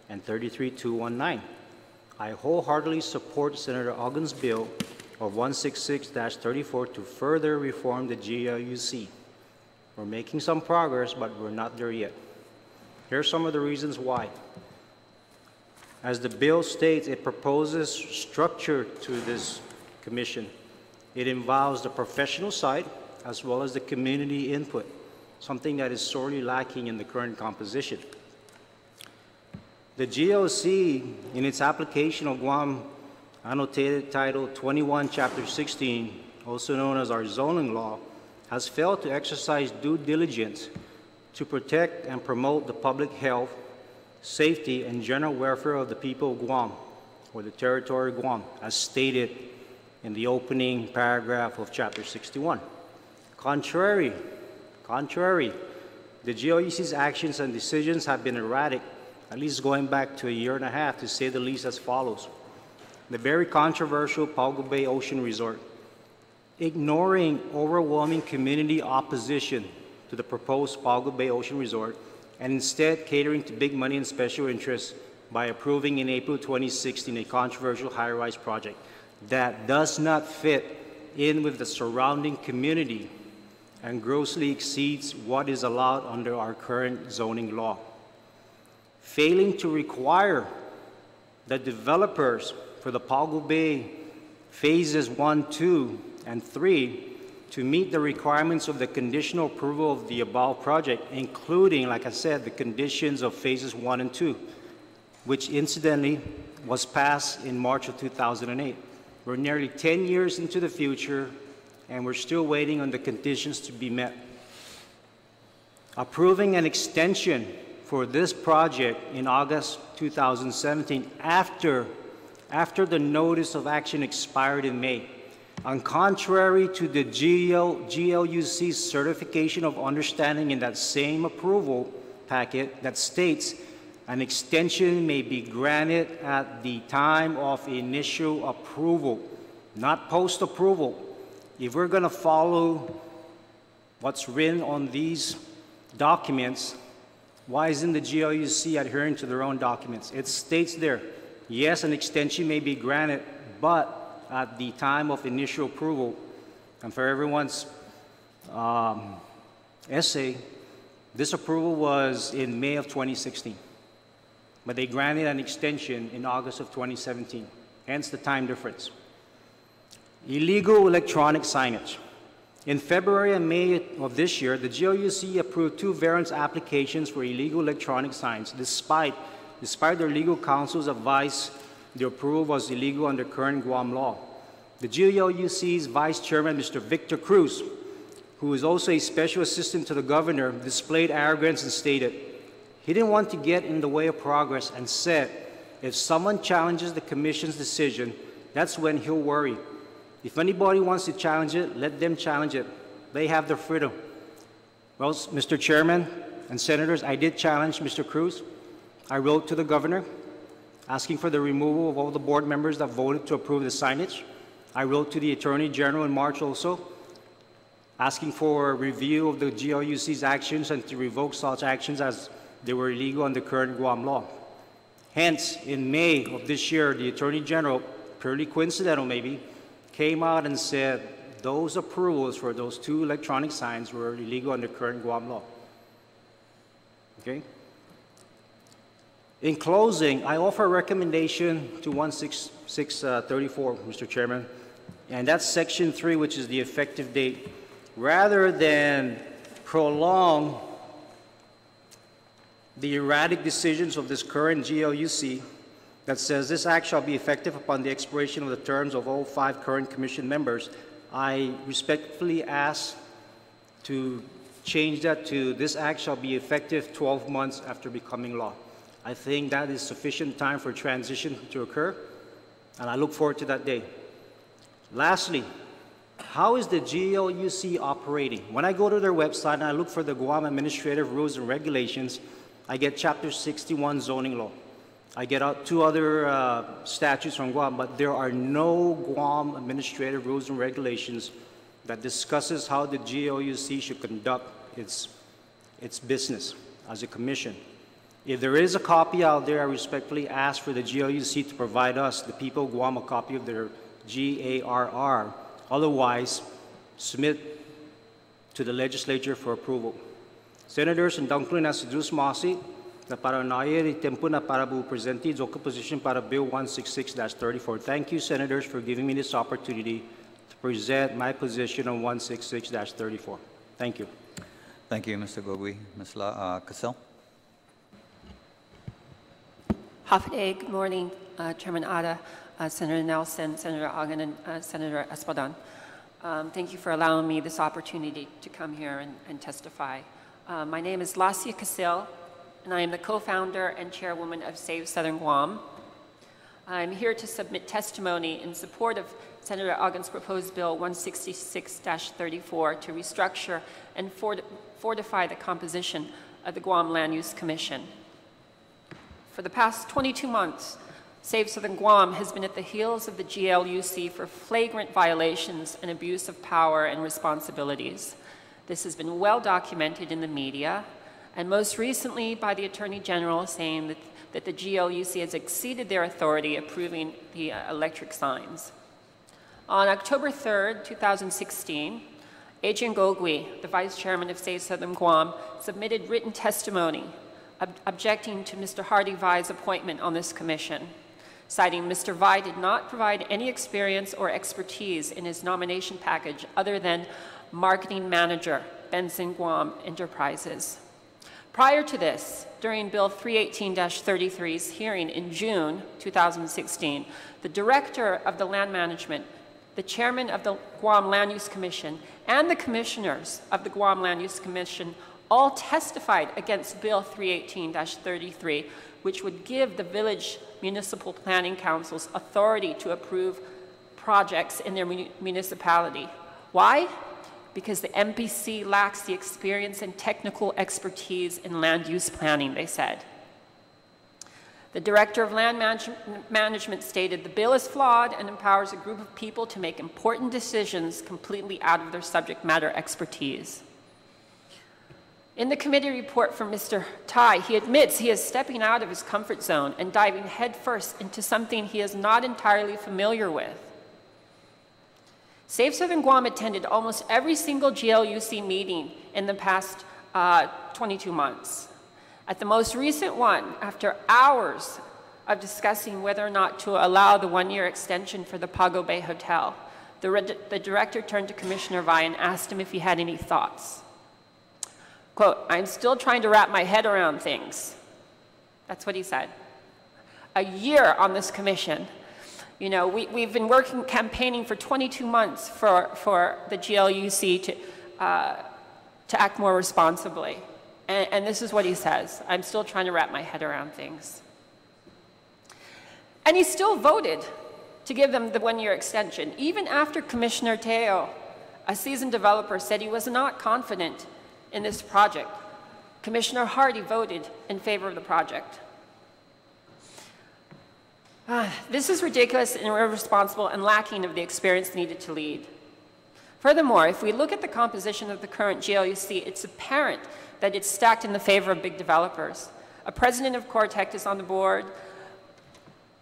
and 33-219. I wholeheartedly support Senator Ogun's bill of 166-34 to further reform the GLUC. We're making some progress, but we're not there yet. Here are some of the reasons why. As the bill states, it proposes structure to this commission. It involves the professional side as well as the community input, something that is sorely lacking in the current composition. The GLC, in its application of Guam Annotated Title 21, Chapter 16, also known as our zoning law, has failed to exercise due diligence to protect and promote the public health, safety, and general welfare of the people of Guam, or the territory of Guam, as stated in the opening paragraph of Chapter 61. Contrary, the GLUC's actions and decisions have been erratic, at least going back to a year and a half, to say the least, as follows. The very controversial Paugu Bay Ocean Resort, ignoring overwhelming community opposition to the proposed Paugu Bay Ocean Resort, and instead catering to big money and special interests by approving in April 2016 a controversial high-rise project that does not fit in with the surrounding community and grossly exceeds what is allowed under our current zoning law. Failing to require the developers for the Paugu Bay phases 1, 2, and 3 to meet the requirements of the conditional approval of the above project, including, like I said, the conditions of phases 1 and 2, which incidentally was passed in March of 2008. We're nearly 10 years into the future, and we're still waiting on the conditions to be met. Approving an extension for this project in August 2017 after the notice of action expired in May, and contrary to the GLUC's certification of understanding in that same approval packet that states an extension may be granted at the time of initial approval, not post-approval. If we're going to follow what's written on these documents, why isn't the GLUC adhering to their own documents? It states there, yes, an extension may be granted, but at the time of initial approval. And for everyone's essay, this approval was in May of 2016, but they granted an extension in August of 2017, hence the time difference. Illegal electronic signage. In February and May of this year, the GLUC approved 2 variance applications for illegal electronic signs, despite their legal counsel's advice the approval was illegal under current Guam law. The GLUC's Vice Chairman, Mr. Victor Cruz, who is also a special assistant to the governor, displayed arrogance and stated he didn't want to get in the way of progress and said, if someone challenges the commission's decision, that's when he'll worry. If anybody wants to challenge it, let them challenge it. They have their freedom. Well, Mr. Chairman and Senators, I did challenge Mr. Cruz. I wrote to the governor asking for the removal of all the board members that voted to approve the signage. I wrote to the Attorney General in March also, asking for a review of the GLUC's actions and to revoke such actions as they were illegal under current Guam law. Hence, in May of this year, the Attorney General, purely coincidental maybe, came out and said those approvals for those 2 electronic signs were illegal under current Guam law. Okay? In closing, I offer a recommendation to 16634, Mr. Chairman, and that's Section 3, which is the effective date. Rather than prolong the erratic decisions of this current GLUC, that says this act shall be effective upon the expiration of the terms of all 5 current commission members, I respectfully ask to change that to this act shall be effective 12 months after becoming law. I think that is sufficient time for transition to occur, and I look forward to that day. Lastly, how is the GLUC operating? When I go to their website and I look for the Guam Administrative Rules and Regulations, I get Chapter 61 zoning law. I get out 2 other statutes from Guam, but there are no Guam Administrative Rules and Regulations that discusses how the GLUC should conduct its business as a commission. If there is a copy out there, I respectfully ask for the GLUC to provide us, the people of Guam, a copy of their GARR. Otherwise, submit to the legislature for approval. Senators, ndangkluin na sedus masi na para nairi tempo na para bu presenti zo opposition para Bill 166-34. Thank you, Senators, for giving me this opportunity to present my position on 166-34. Thank you. Thank you, Mr. Gogui. Ms. Cassell? Hafa good morning, Chairman Ada, Senator Nelson, Senator Agan, and Senator Espadan. Thank you for allowing me this opportunity to come here and testify. My name is Lacia Casil, and I am the co-founder and chairwoman of Save Southern Guam. I'm here to submit testimony in support of Senator Agan's proposed Bill 166-34 to restructure and fortify the composition of the Guam Land Use Commission. For the past 22 months, Save Southern Guam has been at the heels of the GLUC for flagrant violations and abuse of power and responsibilities. This has been well documented in the media, and most recently by the Attorney General saying that the GLUC has exceeded their authority approving the electric signs. On October 3rd, 2016, Adrian Gogui, the Vice Chairman of Save Southern Guam, submitted written testimony objecting to Mr. Hardy Vai's appointment on this commission, citing Mr. Vai did not provide any experience or expertise in his nomination package other than marketing manager, Benson Guam Enterprises. Prior to this, during Bill 318-33's hearing in June 2016, the director of the land management, the chairman of the Guam Land Use Commission, and the commissioners of the Guam Land Use Commission all testified against Bill 318-33, which would give the village municipal planning councils authority to approve projects in their municipality. Why? Because the MPC lacks the experience and technical expertise in land use planning, they said. The director of land management stated the bill is flawed and empowers a group of people to make important decisions completely out of their subject matter expertise. In the committee report from Mr. Tai, he admits he is stepping out of his comfort zone and diving headfirst into something he is not entirely familiar with. Save Southern Guam attended almost every single GLUC meeting in the past 22 months. At the most recent one, after hours of discussing whether or not to allow the one-year extension for the Pago Bay Hotel, the director turned to Commissioner Vai and asked him if he had any thoughts. Quote, "I'm still trying to wrap my head around things." That's what he said. A year on this commission. You know, we've been campaigning for 22 months for the GLUC to act more responsibly. And this is what he says: "I'm still trying to wrap my head around things." And he still voted to give them the one-year extension, even after Commissioner Teo, a seasoned developer, said he was not confident in this project. Commissioner Hardy voted in favor of the project. This is ridiculous and irresponsible and lacking of the experience needed to lead. Furthermore, if we look at the composition of the current GLUC, it's apparent that it's stacked in the favor of big developers. A president of Cortec is on the board.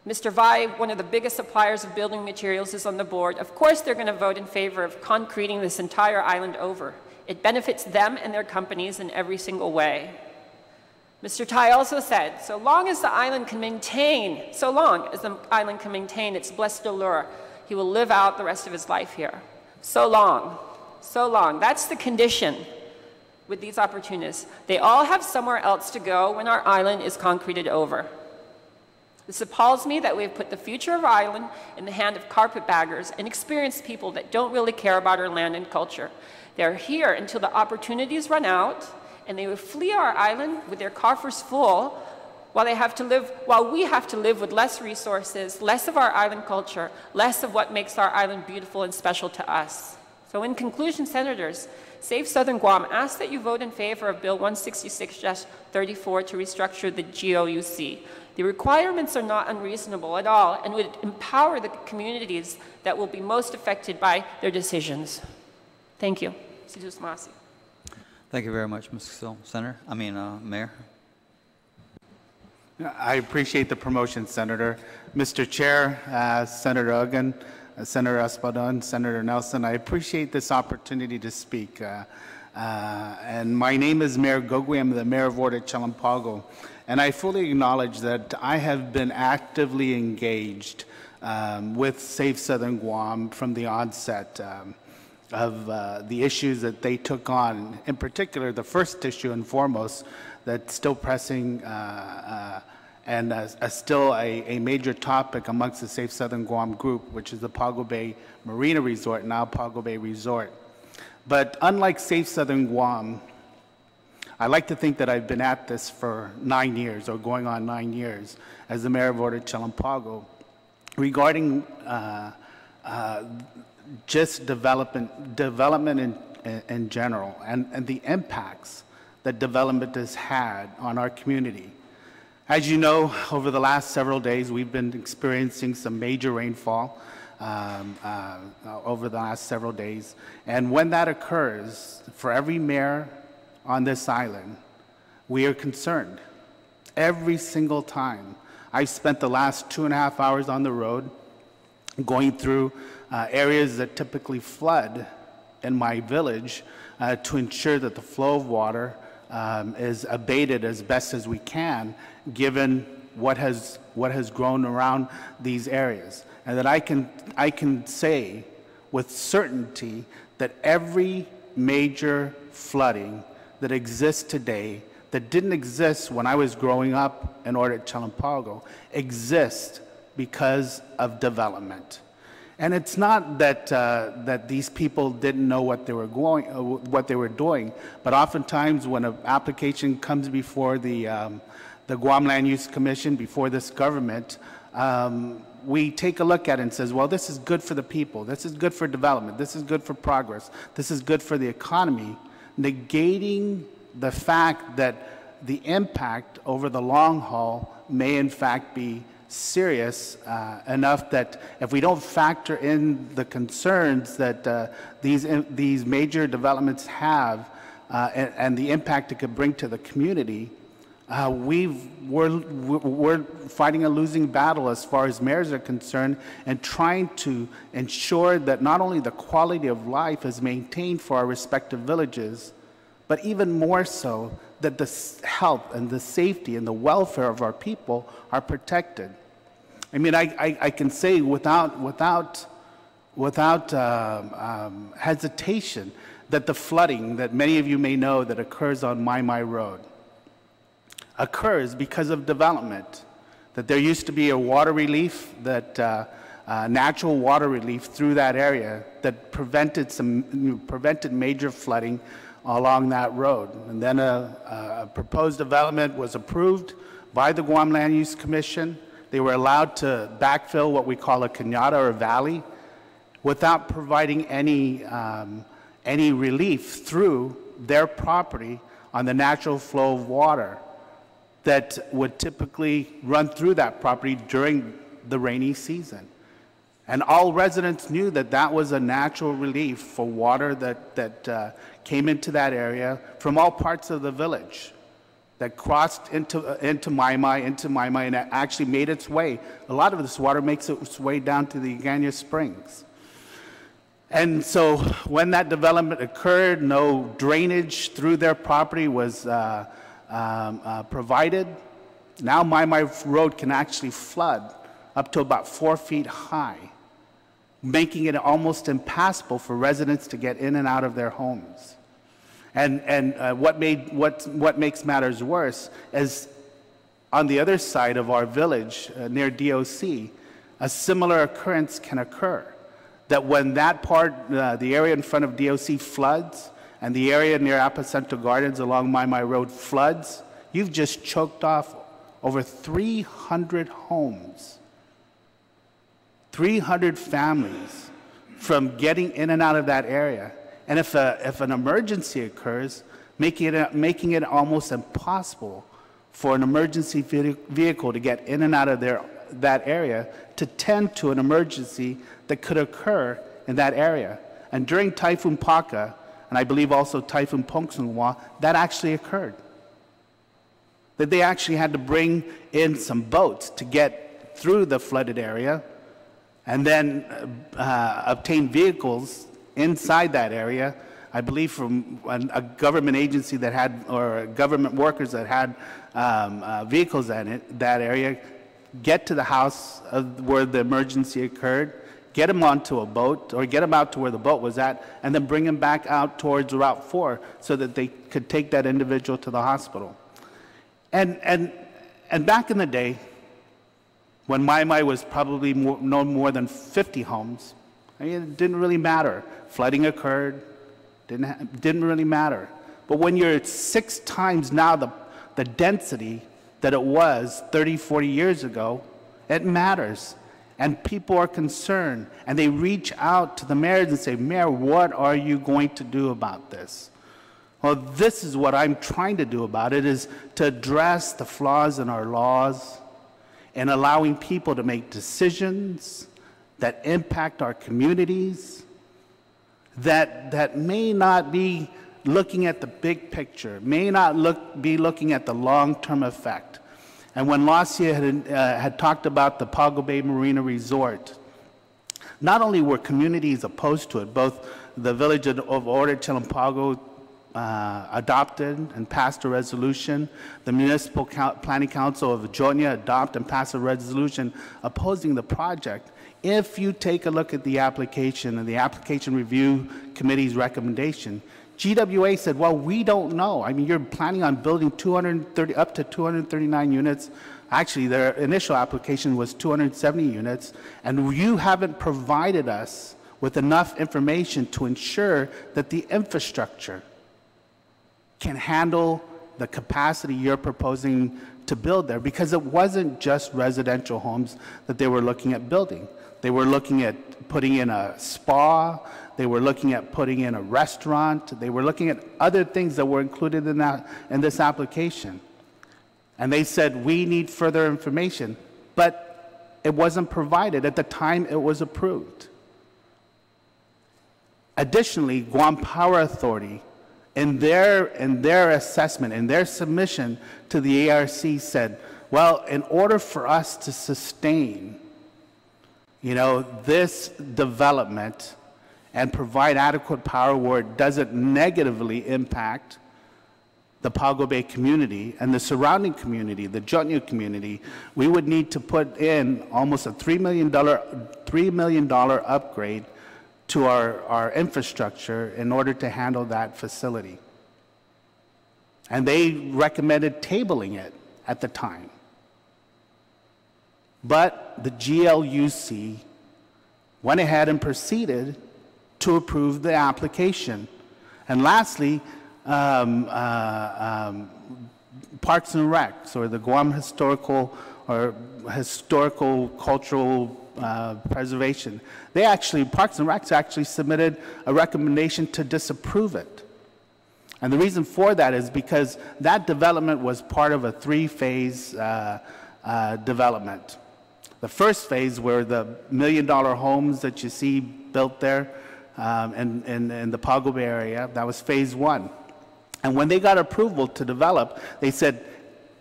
Mr. Vai, one of the biggest suppliers of building materials, is on the board. Of course, they're going to vote in favor of concreting this entire island over. It benefits them and their companies in every single way. Mr. Tai also said, so long as the island can maintain its blessed allure, he will live out the rest of his life here. So long, so long. That's the condition with these opportunists. They all have somewhere else to go when our island is concreted over. This appalls me that we have put the future of our island in the hand of carpetbaggers and experienced people that don't really care about our land and culture. They are here until the opportunities run out, and they will flee our island with their coffers full while we have to live with less resources, less of our island culture, less of what makes our island beautiful and special to us. So in conclusion, Senators, Save Southern Guam asks that you vote in favor of Bill 166-34 to restructure the GOUC. The requirements are not unreasonable at all and would empower the communities that will be most affected by their decisions. Thank you. Thank you very much, Mayor. I appreciate the promotion, Senator. Mr. Chair, Senator Uggan, Senator Espadon, Senator Nelson, I appreciate this opportunity to speak. And my name is Mayor Gogwe. I'm the Mayor of Ward at Chalampago. And I fully acknowledge that I have been actively engaged with Save Southern Guam from the onset of the issues that they took on. In particular, the first issue and foremost that's still pressing and still a major topic amongst the Safe Southern Guam group, which is the Pago Bay Marina Resort, now Pago Bay Resort. But unlike Safe Southern Guam, I like to think that I've been at this for 9 years, or going on 9 years, as the Mayor of Order Chalampago, regarding just development in general, and the impacts that development has had on our community. As you know, over the last several days, we've been experiencing some major rainfall over the last several days. And when that occurs, for every mayor on this island, we are concerned. Every single time. I spent the last 2.5 hours on the road going through areas that typically flood in my village to ensure that the flow of water is abated as best as we can, given what has grown around these areas. And that I can say with certainty that every major flooding that exists today, that didn't exist when I was growing up in Order at Chalampago, exists because of development. And it's not that that these people didn't know what they were doing, but oftentimes when an application comes before the Guam Land Use Commission, before this government, we take a look at it and says, well, this is good for the people, this is good for development, this is good for progress, this is good for the economy, negating the fact that the impact over the long haul may in fact be serious enough that if we don't factor in the concerns that these major developments have and the impact it could bring to the community, we're fighting a losing battle as far as mayors are concerned, and trying to ensure that not only the quality of life is maintained for our respective villages, but even more so that the health and the safety and the welfare of our people are protected. I mean, I can say without hesitation that the flooding that many of you may know that occurs on My Road occurs because of development. That there used to be a water relief, natural water relief through that area that prevented major flooding along that road. And then a proposed development was approved by the Guam Land Use Commission. They were allowed to backfill what we call a cañada or valley without providing any relief through their property on the natural flow of water that would typically run through that property during the rainy season. And all residents knew that that was a natural relief for water that came into that area from all parts of the village, that crossed into Maimai, and actually made its way. A lot of this water makes its way down to the Agana Springs. And so when that development occurred, no drainage through their property was provided. Now Maimai Road can actually flood up to about 4 feet high, making it almost impassable for residents to get in and out of their homes. And what makes matters worse is on the other side of our village, near DOC, a similar occurrence can occur. That when that part, the area in front of DOC floods, and the area near Apacento Gardens along My Road floods, you've just choked off over 300 homes, 300 families from getting in and out of that area. And if an emergency occurs, making it almost impossible for an emergency vehicle to get in and out of that area to tend to an emergency that could occur in that area. And during Typhoon Paka, and I believe also Typhoon Pongsunhwa, that actually occurred. That they actually had to bring in some boats to get through the flooded area and then obtain vehicles inside that area, I believe from a government agency that had, or government workers that had vehicles in that area, get to the house where the emergency occurred, get them onto a boat, or get them out to where the boat was at, and then bring them back out towards Route 4 so that they could take that individual to the hospital. And back in the day, when Mai was probably no more than 50 homes, I mean, it didn't really matter. Flooding occurred, didn't really matter. But when you're 6 times now the density that it was 30, 40 years ago, it matters. And people are concerned, and they reach out to the mayors and say, Mayor, what are you going to do about this? Well, this is what I'm trying to do about it, is to address the flaws in our laws and allowing people to make decisions that impact our communities, that may not be looking at the big picture, may not be looking at the long-term effect. And when Lacia had talked about the Pago Bay Marina Resort, not only were communities opposed to it, both the village of Oro Chalampago adopted and passed a resolution, the Municipal Planning Council of Jonia adopted and passed a resolution opposing the project. If you take a look at the application and the Application Review Committee's recommendation, GWA said, well, we don't know. I mean, you're planning on building up to 239 units. Actually, their initial application was 270 units, and you haven't provided us with enough information to ensure that the infrastructure can handle the capacity you're proposing to build there, because it wasn't just residential homes that they were looking at building. They were looking at putting in a spa. They were looking at putting in a restaurant. They were looking at other things that were included in this application. And they said, we need further information. But it wasn't provided at the time it was approved. Additionally, Guam Power Authority, in their assessment, in their submission to the ARC, said, well, in order for us to sustain, this development and provide adequate power where it doesn't negatively impact the Pago Bay community and the surrounding community, the Jonia community, we would need to put in almost a $3 million upgrade to our infrastructure in order to handle that facility. And they recommended tabling it at the time. But the GLUC went ahead and proceeded to approve the application. And lastly, Parks and Recs, or the Guam Historical Cultural Preservation, Parks and Recs actually submitted a recommendation to disapprove it. And the reason for that is because that development was part of a 3-phase development. The first phase were the $1 million homes that you see built there in the Pago Bay area. That was phase 1. And when they got approval to develop, they said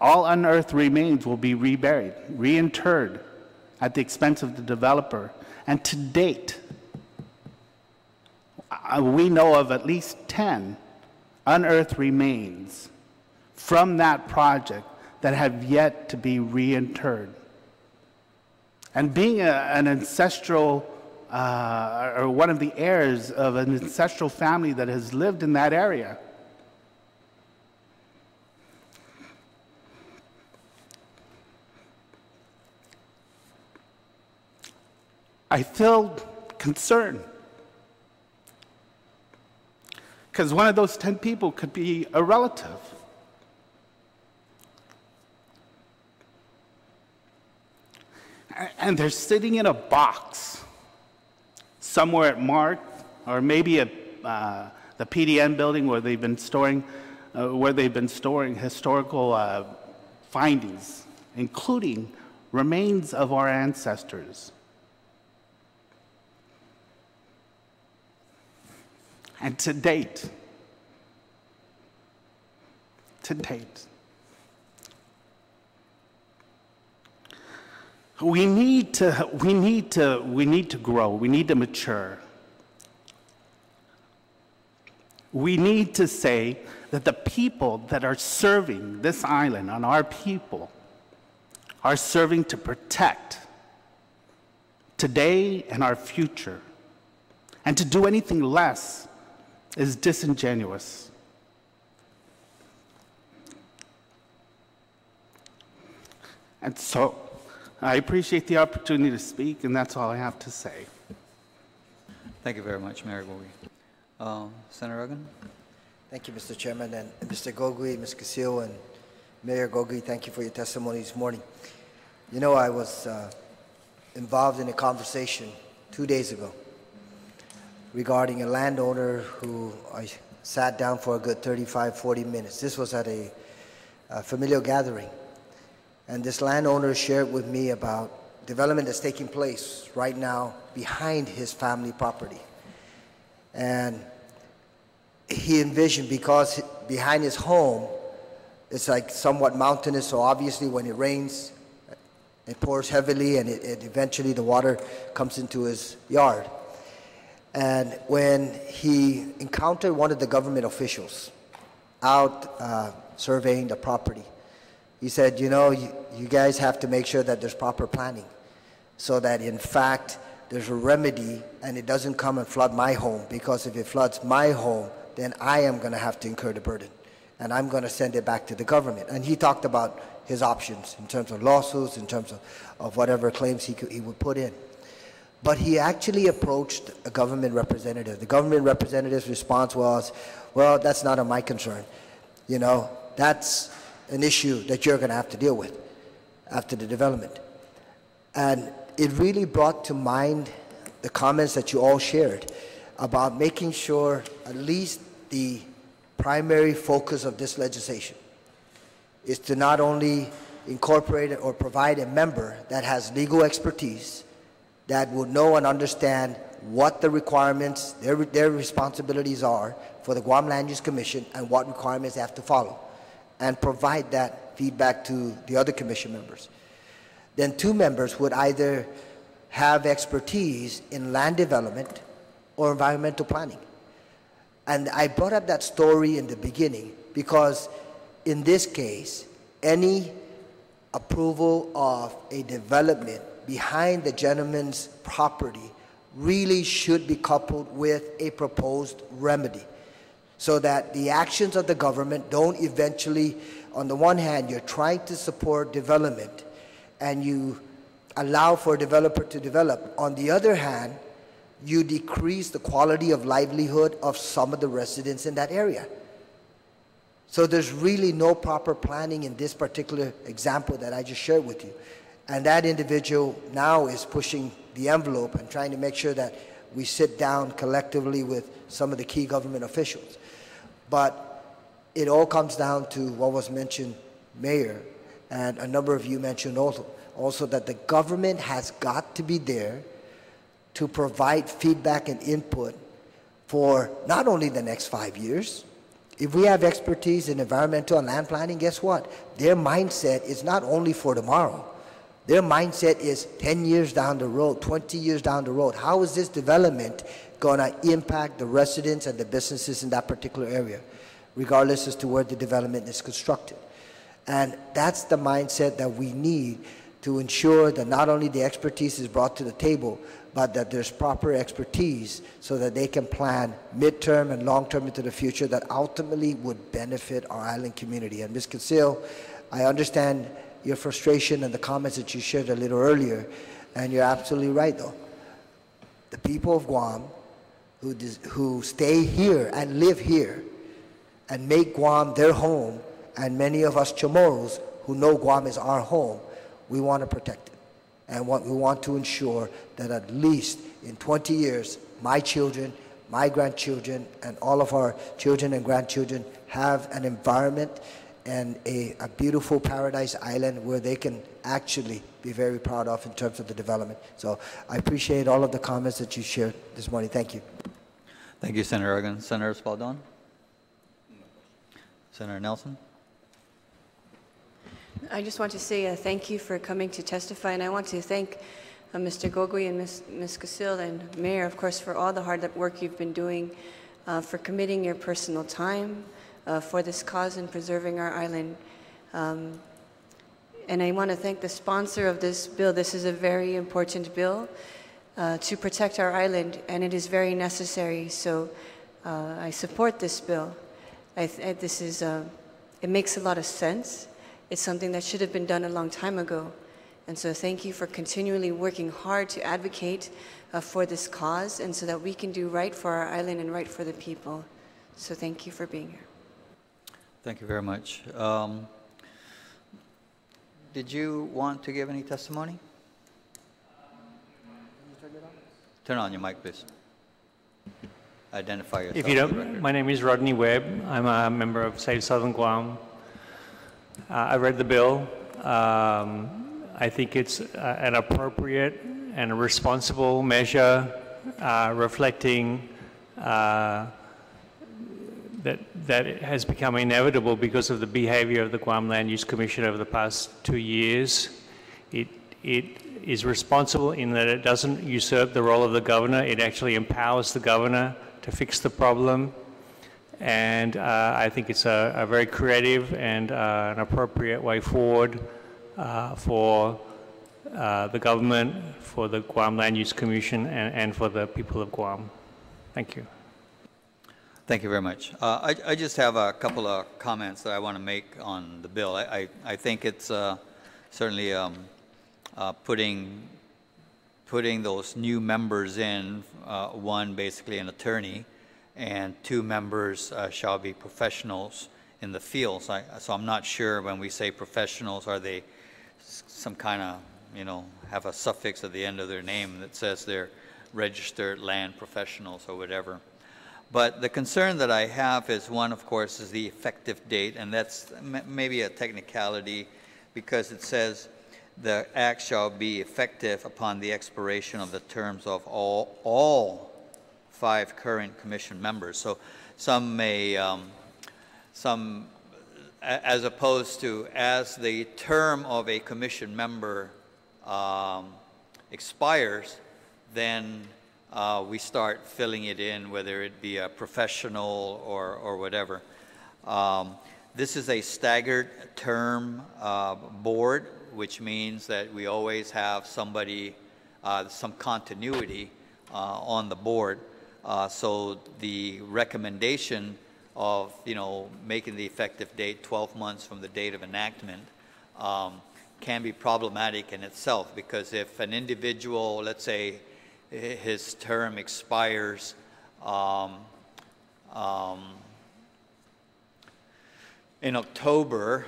all unearthed remains will be reburied, reinterred at the expense of the developer. And to date, we know of at least 10 unearthed remains from that project that have yet to be reinterred. And being an ancestral, or one of the heirs of an ancestral family that has lived in that area, I feel concerned. Because one of those 10 people could be a relative. And they're sitting in a box somewhere at MARC, or maybe at the PDN building where they've been storing historical findings, including remains of our ancestors. And to date, we need to grow. We need to mature. We need to say that the people that are serving this island on our people are serving to protect today and our future. And to do anything less is disingenuous. And so, I appreciate the opportunity to speak, and that's all I have to say. Thank you very much, Mayor Gogui. Senator Uggan? Thank you, Mr. Chairman, and Mr. Gogui, Ms. Casillo, and Mayor Gogui, thank you for your testimony this morning. You know, I was involved in a conversation 2 days ago regarding a landowner who I sat down for a good 35, 40 minutes. This was at a familial gathering. And this landowner shared with me about development that's taking place right now behind his family property. And he envisioned, because behind his home, it's like somewhat mountainous, so obviously when it rains, it pours heavily and it eventually the water comes into his yard. And when he encountered one of the government officials out surveying the property, he said, you know, you guys have to make sure that there's proper planning so that in fact there's a remedy and it doesn't come and flood my home, because if it floods my home, then I am going to have to incur the burden and I'm going to send it back to the government. And he talked about his options in terms of lawsuits, in terms of whatever claims he would put in. But he actually approached a government representative. The government representative's response was, well, that's not of my concern. You know, that's an issue that you're going to have to deal with after the development. And it really brought to mind the comments that you all shared about making sure at least the primary focus of this legislation is to not only incorporate or provide a member that has legal expertise, that would know and understand what the requirements, their responsibilities are for the Guam Land Use Commission and what requirements they have to follow, and provide that feedback to the other commission members. Then 2 members would either have expertise in land development or environmental planning. And I brought up that story in the beginning because in this case, any approval of a development behind the gentleman's property really should be coupled with a proposed remedy, so that the actions of the government don't eventually, on the one hand, you're trying to support development and you allow for a developer to develop. On the other hand, you decrease the quality of livelihood of some of the residents in that area. So there's really no proper planning in this particular example that I just shared with you. And that individual now is pushing the envelope and trying to make sure that we sit down collectively with some of the key government officials. But it all comes down to what was mentioned, Mayor, and a number of you mentioned also that the government has got to be there to provide feedback and input for not only the next 5 years. If we have expertise in environmental and land planning, guess what? Their mindset is not only for tomorrow. Their mindset is 10 years down the road, 20 years down the road. How is this development going to impact the residents and the businesses in that particular area, regardless as to where the development is constructed? And that's the mindset that we need to ensure that not only the expertise is brought to the table, but that there's proper expertise so that they can plan midterm and long-term into the future that ultimately would benefit our island community. And Ms. Casillo, I understand your frustration and the comments that you shared a little earlier, and you're absolutely right though. the people of Guam who stay here and live here and make Guam their home, and many of us Chamorros who know Guam is our home, we want to protect it. And we want to ensure that at least in 20 years, my children, my grandchildren, and all of our children and grandchildren have an environment and a beautiful paradise island where they can actually be very proud of in terms of the development. So I appreciate all of the comments that you shared this morning. Thank you. Thank you, Senator Organ. Senator Espaldon? Senator Nelson? I just want to say thank you for coming to testify, and I want to thank Mr. Gogui and Ms. Casil and Mayor, of course, for all the hard work you've been doing, for committing your personal time for this cause and preserving our island. And I want to thank the sponsor of this bill. This is a very important bill to protect our island, and it is very necessary. So I support this bill. It makes a lot of sense. It's something that should have been done a long time ago. And so thank you for continually working hard to advocate for this cause, and so that we can do right for our island and right for the people. So thank you for being here. Thank you very much. Did you want to give any testimony? Turn on your mic, please. Identify yourself. If you don't, my name is Rodney Webb. I'm a member of Save Southern Guam. I read the bill. I think it's an appropriate and a responsible measure reflecting that it has become inevitable because of the behavior of the Guam Land Use Commission over the past 2 years. It is responsible in that it doesn't usurp the role of the governor. It actually empowers the governor to fix the problem. And I think it's a very creative and an appropriate way forward for the government, for the Guam Land Use Commission, and for the people of Guam. Thank you. Thank you very much. I just have a couple of comments that I want to make on the bill. I think it's certainly putting those new members in, one basically an attorney, and 2 members shall be professionals in the field. So I'm not sure when we say professionals, are they some kind of, have a suffix at the end of their name that says they're registered land professionals or whatever. But the concern that I have is, one, of course, is the effective date, and that's maybe a technicality because it says the act shall be effective upon the expiration of the terms of all 5 current commission members. So some may, as opposed to as the term of a commission member expires, then we start filling it in, whether it be a professional or whatever. This is a staggered term board, which means that we always have somebody, some continuity on the board. So the recommendation of, making the effective date 12 months from the date of enactment can be problematic in itself, because if an individual, let's say, his term expires in October,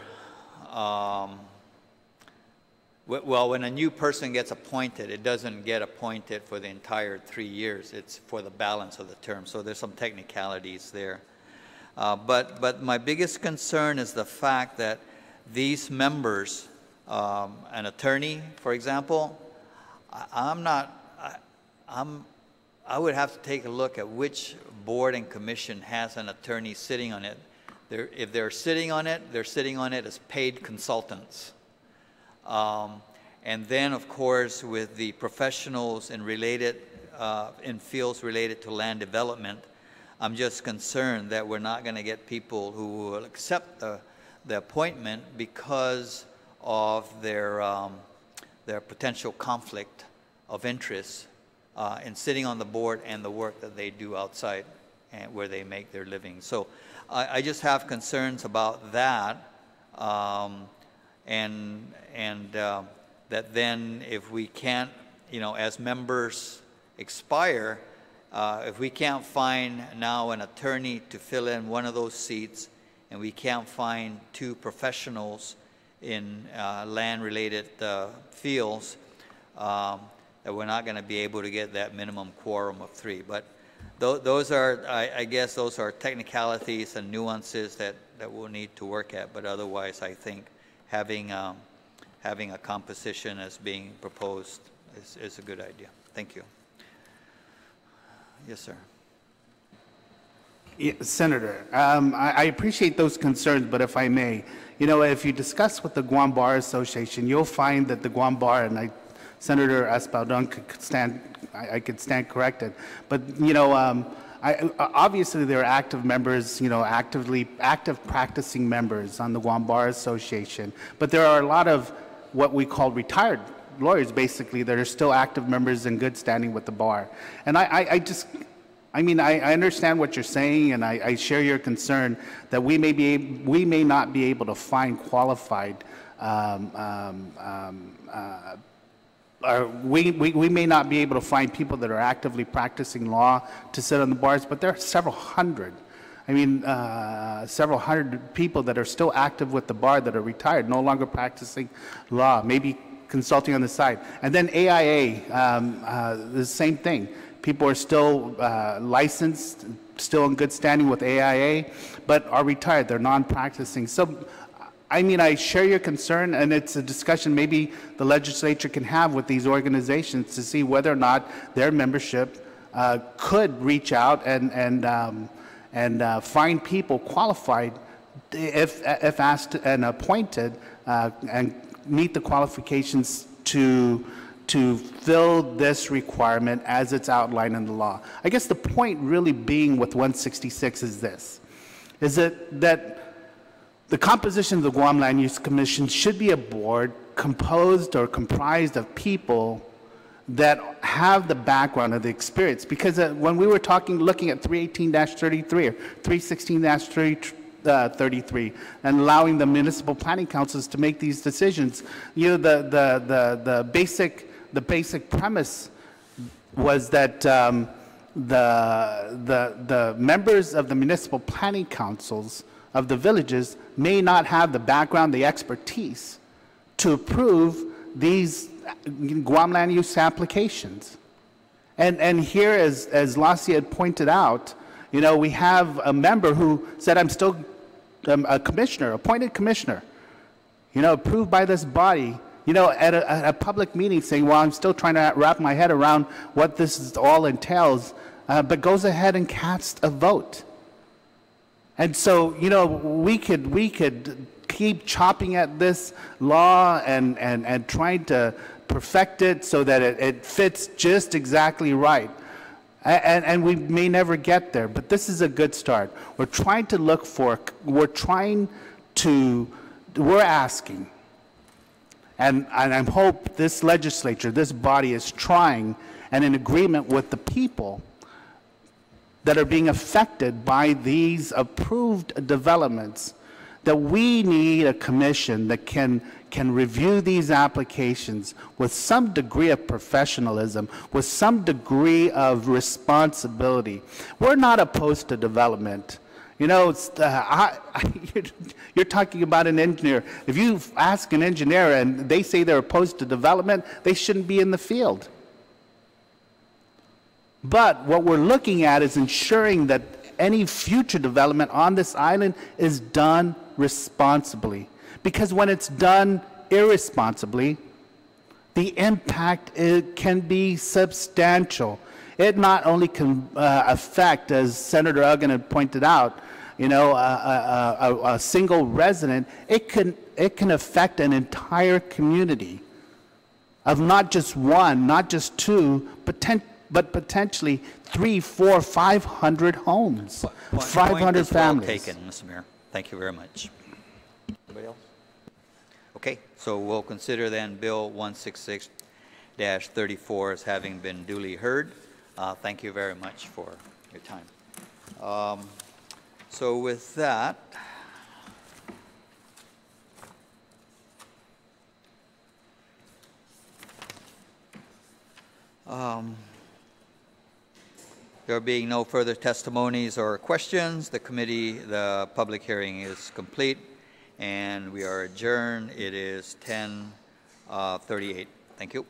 well, when a new person gets appointed, it doesn't get appointed for the entire 3 years. It's for the balance of the term. So there's some technicalities there. But my biggest concern is the fact that these members, an attorney, for example, I would have to take a look at which board and commission has an attorney sitting on it. If they're sitting on it, they're sitting on it as paid consultants. And then, of course, with the professionals in fields related to land development, I'm just concerned that we're not going to get people who will accept the appointment because of their potential conflict of interest in sitting on the board and the work that they do outside and where they make their living. So I just have concerns about that, and that then if we can't, as members expire, if we can't find now an attorney to fill in one of those seats, and we can't find 2 professionals in land-related fields, that we're not going to be able to get that minimum quorum of 3. But those are, I guess, those are technicalities and nuances that we'll need to work at. But otherwise, I think having a composition as being proposed is a good idea. Thank you. Yes, sir. Yeah, Senator, I appreciate those concerns, but if I may, you know, if you discuss with the Guam Bar Association, you'll find that the Guam Bar, and Senator Espaldon I could stand corrected, but you know, obviously there are active members, you know, active practicing members on the Guam Bar Association, but there are a lot of what we call retired lawyers, basically, that are still active members in good standing with the bar. And I mean, I understand what you're saying, and I share your concern that we may not be able to find qualified, or we may not be able to find people that are actively practicing law to sit on the bars, but there are several hundred. I mean, several hundred people that are still active with the bar that are retired, no longer practicing law, maybe consulting on the side. And then AIA, the same thing. People are still licensed, still in good standing with AIA, but are retired. They're non-practicing. So, I mean, I share your concern, and it's a discussion maybe the legislature can have with these organizations to see whether or not their membership could reach out and find people qualified if asked and appointed and meet the qualifications to fill this requirement as it's outlined in the law. I guess the point really being with 166 is this, is that the composition of the Guam Land Use Commission should be a board composed or comprised of people that have the background of the experience. Because when we were looking at 318-33 or 316-33 and allowing the municipal planning councils to make these decisions, you know, the basic premise was that the members of the municipal planning councils of the villages may not have the background, the expertise to approve these Guam land use applications. And here, as Lassie had pointed out, you know, we have a member who said, I'm still a commissioner, appointed commissioner, you know, approved by this body, you know, at a public meeting saying, well, I'm still trying to wrap my head around what this all entails, but goes ahead and casts a vote. And so, you know, we could keep chopping at this law and trying to perfect it so that it fits just exactly right. And we may never get there, but this is a good start. We're asking, and I hope this legislature, this body is trying and in agreement with the people that are being affected by these approved developments, that we need a commission that can review these applications with some degree of professionalism, with some degree of responsibility. We're not opposed to development. You know, you're talking about an engineer. If you ask an engineer and they say they're opposed to development, they shouldn't be in the field. But what we're looking at is ensuring that any future development on this island is done responsibly. Because when it's done irresponsibly, the impact can be substantial. It not only can affect, as Senator Uggan had pointed out, you know, a single resident, it can affect an entire community of not just one, not just two, but potentially 300, 400, 500 homes, 500 families. Well taken, Mr. Mayor. Thank you very much. Anybody else? Okay, so we'll consider then Bill 166-34 as having been duly heard. Thank you very much for your time. So with that, There being no further testimonies or questions, the public hearing is complete, and we are adjourned. It is 10:38. Thank you.